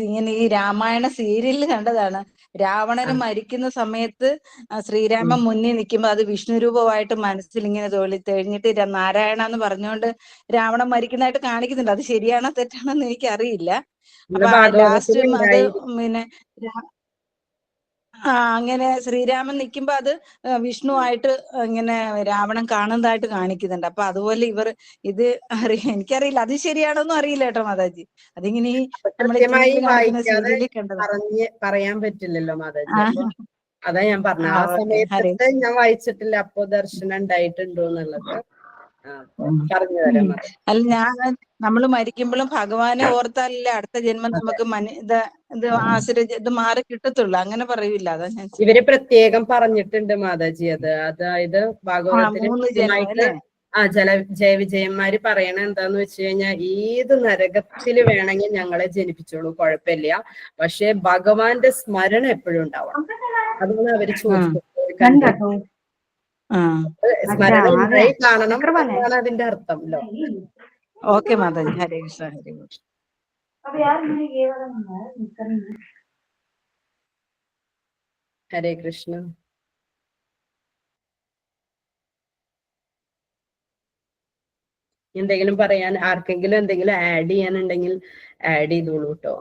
ഇങ്ങനെ ഈ രാമായണ സീരിയലിൽ കണ്ടതാണ്. രാവണന് മരിക്കുന്ന സമയത്ത് ശ്രീരാമൻ മുന്നിൽ നിൽക്കുമ്പോ അത് വിഷ്ണു രൂപമായിട്ട് മനസ്സിൽ ഇങ്ങനെ തെളിഞ്ഞിട്ട് നാരായണ എന്ന് പറഞ്ഞുകൊണ്ട് രാവണൻ മരിക്കുന്നതായിട്ട് കാണിക്കുന്നുണ്ട്. അത് ശരിയാണോ തെറ്റാണോ എന്ന് എനിക്ക് അറിയില്ല. അപ്പൊ ലാസ്റ്റ് അത് പിന്നെ അങ്ങനെ ശ്രീരാമൻ നിൽക്കുമ്പോ അത് വിഷ്ണുവായിട്ട് ഇങ്ങനെ രാവണൻ കാണുന്നതായിട്ട് കാണിക്കുന്നുണ്ട്. അപ്പൊ അതുപോലെ ഇത് എനിക്കറിയില്ല, അത് ശരിയാണോന്നും അറിയില്ല കേട്ടോ മാതാജി. അതിങ്ങനെ പറയാൻ പറ്റില്ലല്ലോ മാതാജി. അതാ ഞാൻ പറഞ്ഞ ആ സമയത്ത് ഞാൻ വായിച്ചിട്ടില്ല അപ്പോ ദർശനം ഉണ്ടായിട്ടുണ്ടോ എന്നുള്ളത്. പറഞ്ഞു തരാം മാതാജി. അല്ല നമ്മൾ മരിക്കുമ്പോഴും ഭഗവാനെ ഓർത്താലല്ലേ അടുത്ത ജന്മം നമുക്ക് ഇത് ആശ്രയ ഇത് മാറി കിട്ടത്തുള്ളൂ, അങ്ങനെ പറയൂല. അതാ ഞാൻ ഇവര് പ്രത്യേകം പറഞ്ഞിട്ടുണ്ട് മാതാജി അത്. അതായത് 3 ഭാഗവതത്തിന് ജന്മം അല്ലേ? ജയവിജയന്മാര് പറയണ എന്താന്ന് വെച്ച് കഴിഞ്ഞാൽ ഏത് നരകത്തില് വേണമെങ്കിൽ ഞങ്ങളെ ജനിപ്പിച്ചോളൂ, കുഴപ്പമില്ല, പക്ഷെ ഭഗവാന്റെ സ്മരണ എപ്പോഴും ഉണ്ടാവണം. അതാണ് അവര് ചോദിച്ചത്. സ്മരണ ഉണ്ടായി കാണണം എന്നാണ് അതിന്റെ അർത്ഥം. ഓക്കെ മാതാജി, ഹരേ കൃഷ്ണ, ഹരേ കൃഷ്ണ. ഹരേ കൃഷ്ണ. എന്തെങ്കിലും പറയാൻ ആർക്കെങ്കിലും എന്തെങ്കിലും ആഡ് ചെയ്യാനുണ്ടെങ്കിൽ ആഡ് ചെയ്തോളൂ കേട്ടോ.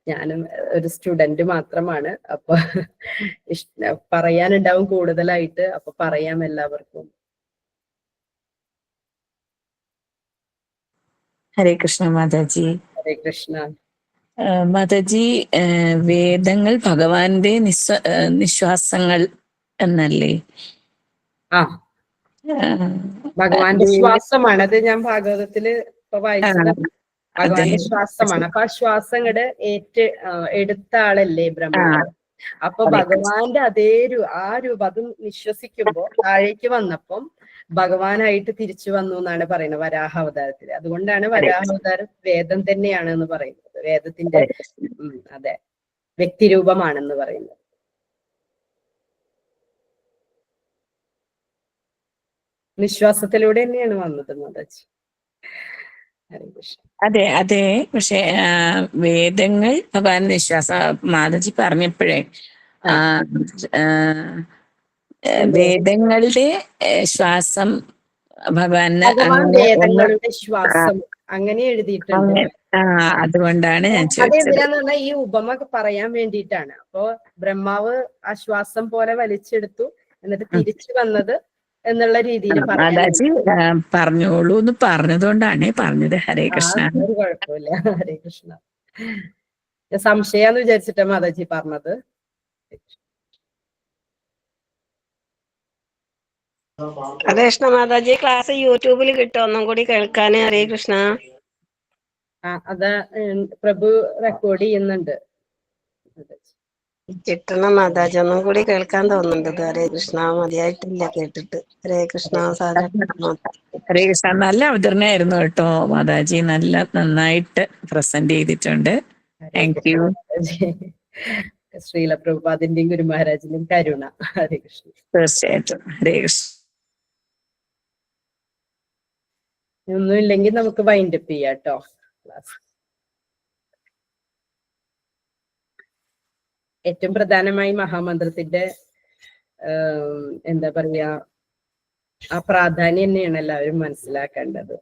ഞാനും ഒരു സ്റ്റുഡന്റ് മാത്രമാണ്, അപ്പൊ പറയാനുണ്ടാവും കൂടുതലായിട്ട്, അപ്പൊ പറയാം എല്ലാവർക്കും. ഹരേ കൃഷ്ണ മാതാജി. ഹരേ കൃഷ്ണ മാതാജി, വേദങ്ങൾ ഭഗവാന്റെ നിശ്വാസങ്ങൾ എന്നല്ലേ? ഭഗവാന്റെ ശ്വാസമാണ്. അത് ഞാൻ ഭാഗവതത്തില് ഇപ്പൊ വായിച്ചത് ഭഗവാന്റെ ശ്വാസമാണ്. അപ്പൊ ആ ശ്വാസം ഇങ്ങട് എടുത്ത ആളല്ലേ ബ്രഹ്മാവ്. അപ്പൊ ഭഗവാന്റെ അതേ ആ രൂപം അത് നിശ്വസിക്കുമ്പോ താഴേക്ക് വന്നപ്പം ഭഗവാനായിട്ട് തിരിച്ചു വന്നു എന്നാണ് പറയുന്നത് വരാഹ അവതാരത്തില്. അതുകൊണ്ടാണ് വരാഹ അവതാരം വേദം തന്നെയാണ് എന്ന് പറയുന്നത്. വേദത്തിന്റെ അതെ വ്യക്തിരൂപമാണെന്ന് പറയുന്നത്. നിശ്വാസത്തിലൂടെ തന്നെയാണ് വന്നത് മാതാജി. അതെ അതെ, പക്ഷെ വേദങ്ങൾ ഭഗവാൻ നിശ്വാസം മാതാജി പറഞ്ഞപ്പോഴേ വേദങ്ങളുടെ ശ്വാസം ഭഗവാൻ വേദങ്ങളുടെ ശ്വാസം അങ്ങനെ എഴുതിയിട്ടുണ്ട്. അതുകൊണ്ടാണ് ഞാൻ ചോദിച്ചത്. അതെന്തിനാന്ന് പറഞ്ഞാൽ ഈ ഉപമ പറയാൻ വേണ്ടിയിട്ടാണ്. അപ്പോ ബ്രഹ്മാവ് ആ ശ്വാസം പോലെ വലിച്ചെടുത്തു, എന്നിട്ട് തിരിച്ചു വന്നത് എന്നുള്ള രീതിയിൽ മാതാജി പറഞ്ഞോളൂ എന്ന് പറഞ്ഞതുകൊണ്ടാണ് പറഞ്ഞത്. ഹരേ കൃഷ്ണ. ഒരു കുഴപ്പമില്ല. ഹരേ കൃഷ്ണ. സംശയാന്ന് വിചാരിച്ചിട്ടാ മാതാജി പറഞ്ഞത്. ഹരേ കൃഷ്ണ മാതാജി, ക്ലാസ് യൂട്യൂബിൽ കിട്ടും ഒന്നും കൂടി കേൾക്കാന്? ഹരേ കൃഷ്ണ. അതാ പ്രഭു റെക്കോർഡ് ചെയ്യുന്നുണ്ട്. കിട്ടണം മാതാജി, ഒന്നും കൂടി കേൾക്കാൻ തോന്നുന്നുണ്ട്. ഹരേ കൃഷ്ണ, മതിയായിട്ടില്ല കേട്ടിട്ട്. ഹരേ കൃഷ്ണ. ഹരേ കൃഷ്ണ. നല്ല അവതരണമായിരുന്നു കേട്ടോ മാതാജി, നന്നായിട്ട് പ്രസന്റ് ചെയ്തിട്ടുണ്ട്. Thank you. ശ്രീല പ്രഭുപാദിന്റെയും ഗുരു മഹാരാജിന്റെയും കരുണ. ഹരേ കൃഷ്ണ. തീർച്ചയായിട്ടും. ഹരേ കൃഷ്ണ. ഒന്നും ഇല്ലെങ്കിൽ നമുക്ക് വൈൻഡപ്പ് ചെയ്യാം കേട്ടോ ക്ലാസ്. ഏറ്റവും പ്രധാനമായി മഹാമന്ത്രത്തിന്റെ എന്താ പറയാ ആ പ്രാധാന്യം തന്നെയാണ് എല്ലാവരും മനസ്സിലാക്കേണ്ടത്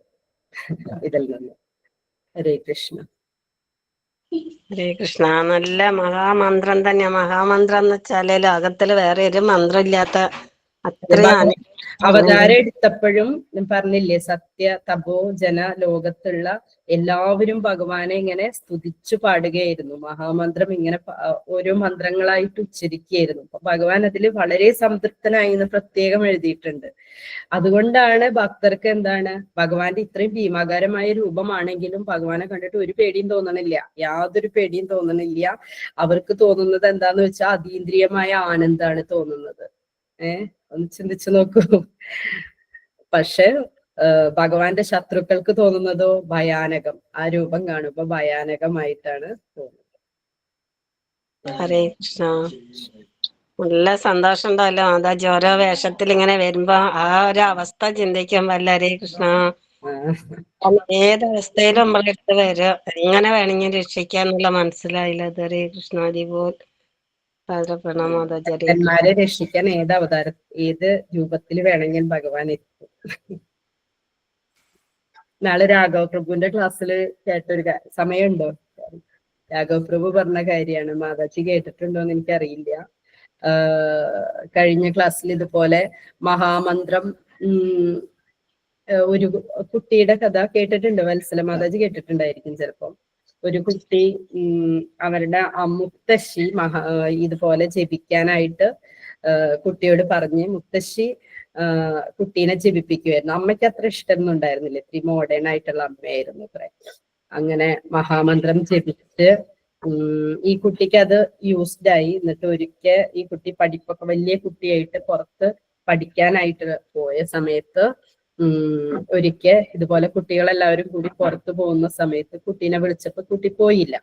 ഇതിൽ നിന്ന്. ഹരേ കൃഷ്ണ. ഹരേ കൃഷ്ണ. നല്ല മഹാമന്ത്രം തന്നെ. മഹാമന്ത്രം എന്ന് വെച്ചാല് ലോകത്തില് വേറെ ഒരു മന്ത്രം ഇല്ലാത്ത അത്രയും അവതാരം എടുത്തപ്പോഴും പറഞ്ഞില്ലേ, സത്യ തപോ ജന ലോകത്തുള്ള എല്ലാവരും ഭഗവാനെ ഇങ്ങനെ സ്തുതിച്ചു പാടുകയായിരുന്നു. മഹാമന്ത്രം ഇങ്ങനെ ഓരോ മന്ത്രങ്ങളായിട്ട് ഉച്ചരിക്കുകയായിരുന്നു. അപ്പൊ ഭഗവാൻ അതിൽ വളരെ സംതൃപ്തനായി എന്ന് പ്രത്യേകം എഴുതിയിട്ടുണ്ട്. അതുകൊണ്ടാണ് ഭക്തർക്ക് എന്താണ്, ഭഗവാന്റെ ഇത്രയും ഭീമാകാരമായ രൂപമാണെങ്കിലും ഭഗവാനെ കണ്ടിട്ട് ഒരു പേടിയും തോന്നണില്ല, യാതൊരു പേടിയും തോന്നണില്ല. അവർക്ക് തോന്നുന്നത് എന്താന്ന് വെച്ചാൽ അതീന്ദ്രിയമായ ആനന്ദാണ് തോന്നുന്നത്. ഒന്ന് ചിന്തിച്ചു നോക്കൂ. പക്ഷെ ഭഗവാന്റെ ശത്രുക്കൾക്ക് തോന്നുന്നതോ ഭയാനകം. ആ രൂപം കാണുമ്പോ ഭയാനകമായിട്ടാണ് തോന്നുന്നത്. ഹരേ കൃഷ്ണ. നല്ല സന്തോഷം ഉണ്ടല്ലോ മാതാജി, ഓരോ വേഷത്തിൽ ഇങ്ങനെ വരുമ്പോ ആ ഒരു അവസ്ഥ ചിന്തിക്കുമ്പോ. ഹരേ കൃഷ്ണ. ഏതവസ്ഥയിലും നമ്മളെടുത്ത് വരും, എങ്ങനെ വേണമെങ്കിൽ രക്ഷിക്കാന്നുള്ള മനസ്സിലായില്ല. ഹരേ കൃഷ്ണ. ഹരിബോൽ. ഭക്തന്മാരെ രക്ഷിക്കാൻ ഏത് രൂപത്തിൽ വേണമെങ്കിലും ഭഗവാൻ എത്തും. നാളെ രാഘവ പ്രഭുവിന്റെ ക്ലാസ്സിൽ കേട്ടൊരു സമയമുണ്ടോ? രാഘവ പ്രഭു പറഞ്ഞ കാര്യമാണ്. മാതാജി കേട്ടിട്ടുണ്ടോന്ന് എനിക്കറിയില്ല. കഴിഞ്ഞ ക്ലാസ്സിൽ ഇതുപോലെ മഹാമന്ത്രം ഒരു കുട്ടിയുടെ കഥ കേട്ടിട്ടുണ്ട്. വത്സല മാതാജി കേട്ടിട്ടുണ്ടായിരിക്കും ചിലപ്പം. ഒരു കുട്ടി അവരുടെ മുത്തശ്ശി ഇതുപോലെ ജപിക്കാനായിട്ട് കുട്ടിയോട് പറഞ്ഞ്, മുത്തശ്ശി കുട്ടീനെ ജപിപ്പിക്കുമായിരുന്നു. അമ്മയ്ക്ക് അത്ര ഇഷ്ടമൊന്നും ഉണ്ടായിരുന്നില്ല, ഇത്തിരി മോഡേൺ ആയിട്ടുള്ള അമ്മയായിരുന്നു അത്ര. അങ്ങനെ മഹാമന്ത്രം ജപിച്ച് ഈ കുട്ടിക്ക് അത് യൂസ്ഡ് ആയി. എന്നിട്ട് ഒരിക്കൽ ഈ കുട്ടി പഠിപ്പൊക്കെ വലിയ കുട്ടിയായിട്ട് പുറത്ത് പഠിക്കാനായിട്ട് പോയ സമയത്ത് ഒരിക്കൽ ഇതുപോലെ കുട്ടികളെല്ലാവരും കൂടി പുറത്തു പോകുന്ന സമയത്ത് കുട്ടീനെ വിളിച്ചപ്പോ കുട്ടി പോയില്ല.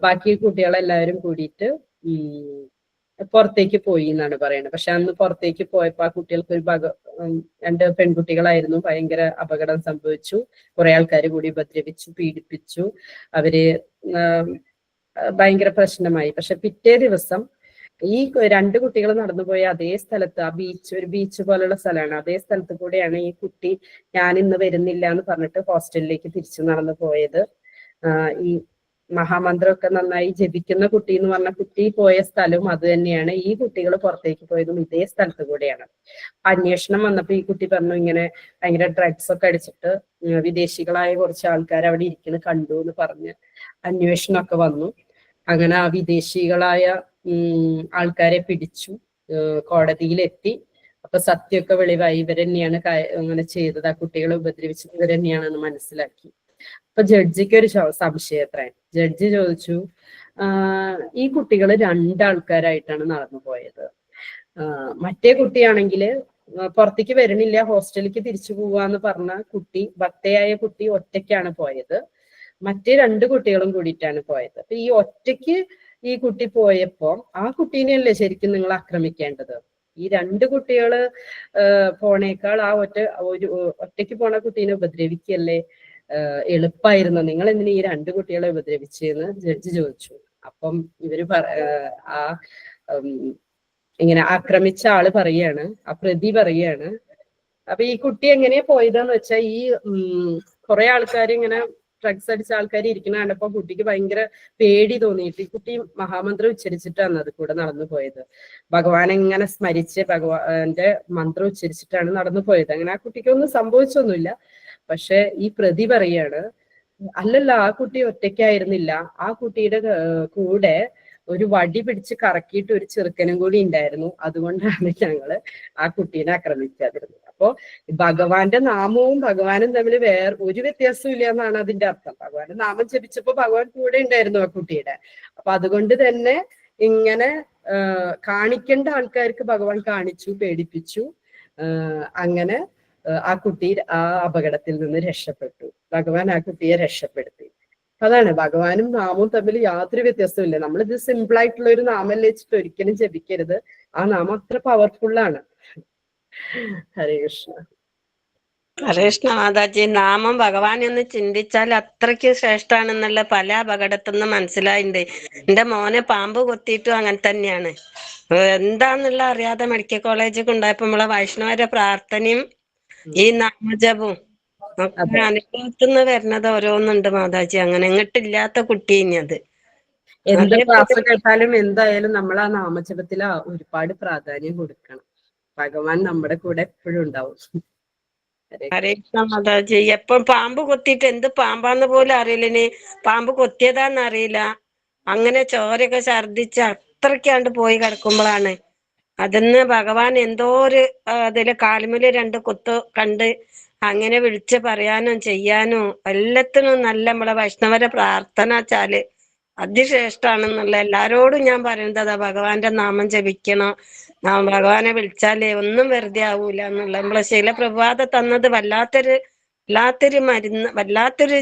ബാക്കി കുട്ടികളെല്ലാവരും കൂടിയിട്ട് പുറത്തേക്ക് പോയി എന്നാണ് പറയുന്നത്. പക്ഷെ അന്ന് പുറത്തേക്ക് പോയപ്പോ ആ കുട്ടികൾക്ക് ഒരു 2 പെൺകുട്ടികളായിരുന്നു. ഭയങ്കര അപകടം സംഭവിച്ചു. കുറെ ആൾക്കാർ കൂടി ഉപദ്രവിച്ചു, പീഡിപ്പിച്ചു. അവര് ഭയങ്കര പ്രശ്നമായി. പക്ഷെ പിറ്റേ ദിവസം ഈ 2 കുട്ടികൾ നടന്നുപോയ അതേ സ്ഥലത്ത്, ആ ഒരു ബീച്ച് പോലുള്ള സ്ഥലമാണ്, അതേ സ്ഥലത്ത് കൂടെയാണ് ഈ കുട്ടി ഞാൻ ഇന്ന് വരുന്നില്ല എന്ന് പറഞ്ഞിട്ട് ഹോസ്റ്റലിലേക്ക് തിരിച്ചു നടന്നു പോയത്. ഈ മഹാമന്ത്രമൊക്കെ നന്നായി ജപിക്കുന്ന കുട്ടി എന്ന് പറഞ്ഞ കുട്ടി പോയ സ്ഥലവും അത് തന്നെയാണ്. ഈ കുട്ടികൾ പുറത്തേക്ക് പോയതും ഇതേ സ്ഥലത്ത് കൂടെയാണ്. അന്വേഷണം വന്നപ്പോ ഈ കുട്ടി പറഞ്ഞു ഇങ്ങനെ ഭയങ്കര ഡ്രഗ്സ് ഒക്കെ അടിച്ചിട്ട് വിദേശികളായ കുറച്ച് ആൾക്കാർ അവിടെ ഇരിക്കുന്നത് കണ്ടു എന്ന് പറഞ്ഞ് അന്വേഷണമൊക്കെ വന്നു. അങ്ങനെ ആ വിദേശികളായ ആൾക്കാരെ പിടിച്ചു, കോടതിയിലെത്തി. അപ്പൊ സത്യമൊക്കെ വെളിവായി. ഇവരെന്നെയാണ് അങ്ങനെ ചെയ്തത്, ആ കുട്ടികളെ ഉപദ്രവിച്ചത് ഇവരെന്നെയാണെന്ന് മനസ്സിലാക്കി. അപ്പൊ ജഡ്ജിക്ക് ഒരു സംശയം അത്ര. ജഡ്ജി ചോദിച്ചു, ഈ കുട്ടികൾ 2 ആൾക്കാരായിട്ടാണ് നടന്നു പോയത്. മറ്റേ കുട്ടിയാണെങ്കിൽ പുറത്തേക്ക് വരണില്ല, ഹോസ്റ്റലിലേക്ക് തിരിച്ചു പോവാന്ന് പറഞ്ഞ കുട്ടി, ഭക്തയായ കുട്ടി ഒറ്റയ്ക്കാണ് പോയത്. മറ്റേ 2 കുട്ടികളും കൂടിയിട്ടാണ് പോയത്. അപ്പൊ ഈ ഒറ്റയ്ക്ക് ഈ കുട്ടി പോയപ്പോ ആ കുട്ടീനെയല്ലേ ശരിക്കും നിങ്ങൾ ആക്രമിക്കേണ്ടത്? ഈ 2 കുട്ടികള് പോണേക്കാൾ ആ ഒറ്റയ്ക്ക് പോണ കുട്ടീനെ ഉപദ്രവിക്കല്ലേ എളുപ്പമായിരുന്നു. നിങ്ങൾ എന്തിനാ ഈ 2 കുട്ടികളെ ഉപദ്രവിച്ചെന്ന് ജഡ്ജി ചോദിച്ചു. അപ്പം ഇവര് ഇങ്ങനെ ആക്രമിച്ച ആള് പറയാണ്, ആ പ്രതി പറയാണ്, അപ്പൊ ഈ കുട്ടി എങ്ങനെയാ പോയതെന്ന് വെച്ചാൽ ഈ കുറെ ആൾക്കാർ ഇങ്ങനെ ഡ്രഗ്സ് അടിച്ച ആൾക്കാർ ഇരിക്കുന്ന കണ്ടപ്പോ കുട്ടിക്ക് ഭയങ്കര പേടി തോന്നിയിട്ട് ഈ കുട്ടി മഹാമന്ത്രം ഉച്ചരിച്ചിട്ടാണ് അത് കൂടെ നടന്നു പോയത്. ഭഗവാനെ ഇങ്ങനെ സ്മരിച്ച് ഭഗവാന്റെ മന്ത്രം ഉച്ചരിച്ചിട്ടാണ് നടന്നു പോയത്. അങ്ങനെ ആ കുട്ടിക്കൊന്നും സംഭവിച്ചൊന്നുമില്ല. പക്ഷെ ഈ പ്രതി പറയാണ്, അല്ലല്ല, ആ കുട്ടി ഒറ്റയ്ക്കായിരുന്നില്ല, ആ കുട്ടിയുടെ കൂടെ ഒരു വടി പിടിച്ച് കറക്കിയിട്ട് ഒരു ചെറുക്കനും കൂടി ഉണ്ടായിരുന്നു. അതുകൊണ്ടാണ് ഞങ്ങള് ആ കുട്ടീനെ ആക്രമിക്കാതിരുന്നത്. അപ്പോ ഭഗവാന്റെ നാമവും ഭഗവാനും തമ്മിൽ ഒരു വ്യത്യാസവും ഇല്ല എന്നാണ് അതിന്റെ അർത്ഥം. ഭഗവാന്റെ നാമം ജപിച്ചപ്പോ ഭഗവാൻ കൂടെ ഉണ്ടായിരുന്നു ആ കുട്ടിയുടെ. അപ്പൊ അതുകൊണ്ട് തന്നെ ഇങ്ങനെ കാണിക്കേണ്ട ആൾക്കാർക്ക് ഭഗവാൻ കാണിച്ചു, പേടിപ്പിച്ചു. അങ്ങനെ ആ കുട്ടി ആ അപകടത്തിൽ നിന്ന് രക്ഷപ്പെട്ടു. ഭഗവാൻ ആ കുട്ടിയെ രക്ഷപ്പെടുത്തി. അതാണ്, ഭഗവാനും നാമവും തമ്മിൽ യാതൊരു വ്യത്യാസവും ഇല്ല. നമ്മളിത് സിമ്പിൾ ആയിട്ടുള്ള ഒരു നാമല്ലേ വെച്ചിട്ട് ഒരിക്കലും ജപിക്കരുത്. ആ നാമം അത്ര പവർഫുള്ളാണ്. ഹരേ കൃഷ്ണ. ഹരേ കൃഷ്ണ മാതാജി. നാമം ഭഗവാൻ എന്ന് ചിന്തിച്ചാൽ അത്രയ്ക്ക് ശ്രേഷ്ഠാണെന്നുള്ള പല അപകടത്തിന്ന് മനസ്സിലായിണ്ട്. എന്റെ മോനെ പാമ്പ് കൊത്തിയിട്ടും അങ്ങനെ തന്നെയാണ്. എന്താന്നുള്ള അറിയാതെ മെഡിക്കൽ കോളേജിൽ കൊണ്ടുപോയപ്പോ നമ്മളെ വൈഷ്ണവരുടെ പ്രാർത്ഥനയും ഈ നാമജപവും ഒക്കെ അനുഭവത്തിന്ന് വരുന്നത് ഓരോന്നുണ്ട് മാതാജി. അങ്ങനെ ഇങ്ങോട്ടില്ലാത്ത കുട്ടി ഇനി അത് എന്ത് ക്ലാസ് കേട്ടാലും എന്തായാലും നമ്മൾ ആ നാമജപത്തിൽ ഒരുപാട് പ്രാധാന്യം കൊടുക്കണം. ഭഗവാൻ നമ്മുടെ കൂടെ എപ്പോഴും ഉണ്ടാവും. ഹരേ കൃഷ്ണ മാതാജി. എപ്പം പാമ്പ് കൊത്തിയിട്ട് എന്ത് പാമ്പാന്ന് പോലും അറിയില്ല, പാമ്പ് കൊത്തിയതാന്ന് അറിയില്ല. അങ്ങനെ ചോരയൊക്കെ ഛർദിച്ച് അത്രയ്ക്കാണ്ട് പോയി കിടക്കുമ്പോഴാണ് അതിന്ന് ഭഗവാൻ എന്തോ ഒരു അതില് കാലുമില് 2 കുത്ത് കണ്ട് അങ്ങനെ വിളിച്ച് പറയാനും ചെയ്യാനും എല്ലാത്തിനും നല്ല നമ്മളെ വൈഷ്ണവരെ പ്രാർത്ഥന വെച്ചാല് അതിശ്രേഷ്ഠാണെന്നുള്ള എല്ലാരോടും ഞാൻ പറയുന്നത് അതാ. ഭഗവാന്റെ നാമം ജപിക്കണം, ഭഗവാനെ വിളിച്ചാലേ ഒന്നും വെറുതെ ആവൂല എന്നുള്ള നമ്മളെ ശീലപ്രഭാത തന്നത് വല്ലാത്തൊരു മരുന്ന്, വല്ലാത്തൊരു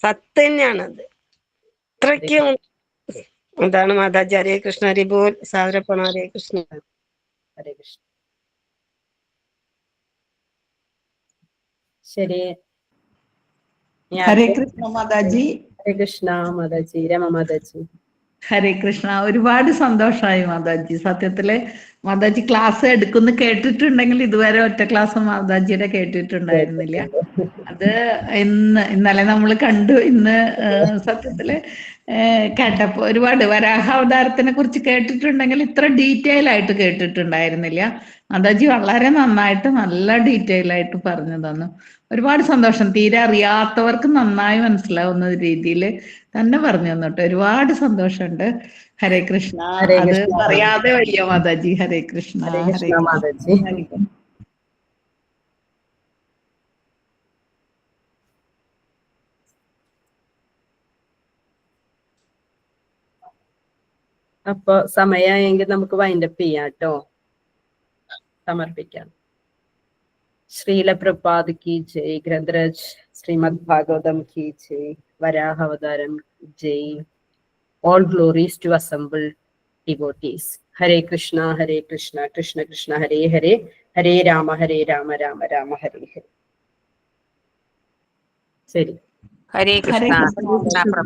സത്ത് തന്നെയാണത്. അത്രയ്ക്കും അതാണ് മാതാജി. ഹരേ കൃഷ്ണ. ഹരി ബോൽ. സാഗരപ്പണ. ഹരേ കൃഷ്ണ. ഹരേ കൃഷ്ണ. ശരി. ഹരേ കൃഷ്ണ മാതാജി. ഹരേ കൃഷ്ണ മാതാജി. രമ മാതാജി. ഹരേ കൃഷ്ണ. ഒരുപാട് സന്തോഷമായി മാതാജി. സത്യത്തില് മാതാജി ക്ലാസ് എടുക്കുന്ന കേട്ടിട്ടുണ്ടെങ്കിൽ ഇതുവരെ ഒറ്റ ക്ലാസ് മാതാജിയുടെ കേട്ടിട്ടുണ്ടായിരുന്നില്ല. അത് ഇന്നലെ നമ്മൾ കണ്ടു. ഇന്ന് സത്യത്തില് കേട്ടപ്പോ ഒരുപാട് വരാഹാവതാരത്തിനെ കുറിച്ച് കേട്ടിട്ടുണ്ടെങ്കിൽ ഇത്ര ഡീറ്റെയിൽ ആയിട്ട് കേട്ടിട്ടുണ്ടായിരുന്നില്ല. മാതാജി വളരെ നന്നായിട്ട് നല്ല ഡീറ്റെയിൽ ആയിട്ട് പറഞ്ഞു തന്നു. ഒരുപാട് സന്തോഷം. തീരെ അറിയാത്തവർക്ക് നന്നായി മനസ്സിലാവുന്ന രീതിയിൽ തന്നെ പറഞ്ഞു തന്നിട്ട് ഒരുപാട് സന്തോഷമുണ്ട്. ഹരേ കൃഷ്ണ. ഹരേ അത് കൃഷ്ണ. പറയാതെ വയ്യ മാതാജി. ഹരേ കൃഷ്ണ. ഹരേ ഹരേ കൃഷ്ണ മാതാജി. കൃഷ്ണ. അപ്പൊ സമയമായെങ്കിൽ നമുക്ക് വൈൻഡപ്പ് ചെയ്യാം കേട്ടോ, സമർപ്പിക്കാം. ശ്രീല പ്രഭാത് കി ജയ്, ഗ്രന്ഥരാജ് ശ്രീമദ് ഭാഗവതം കി ജയ്, വരാഹാവതാരം ജയ്. All glories to assembled devotees. Hare Krishna, Krishna Krishna, Hare Hare, Hare Rama, Rama Rama, Hare Hare. ശരി. ഹരേ കൃഷ്ണ.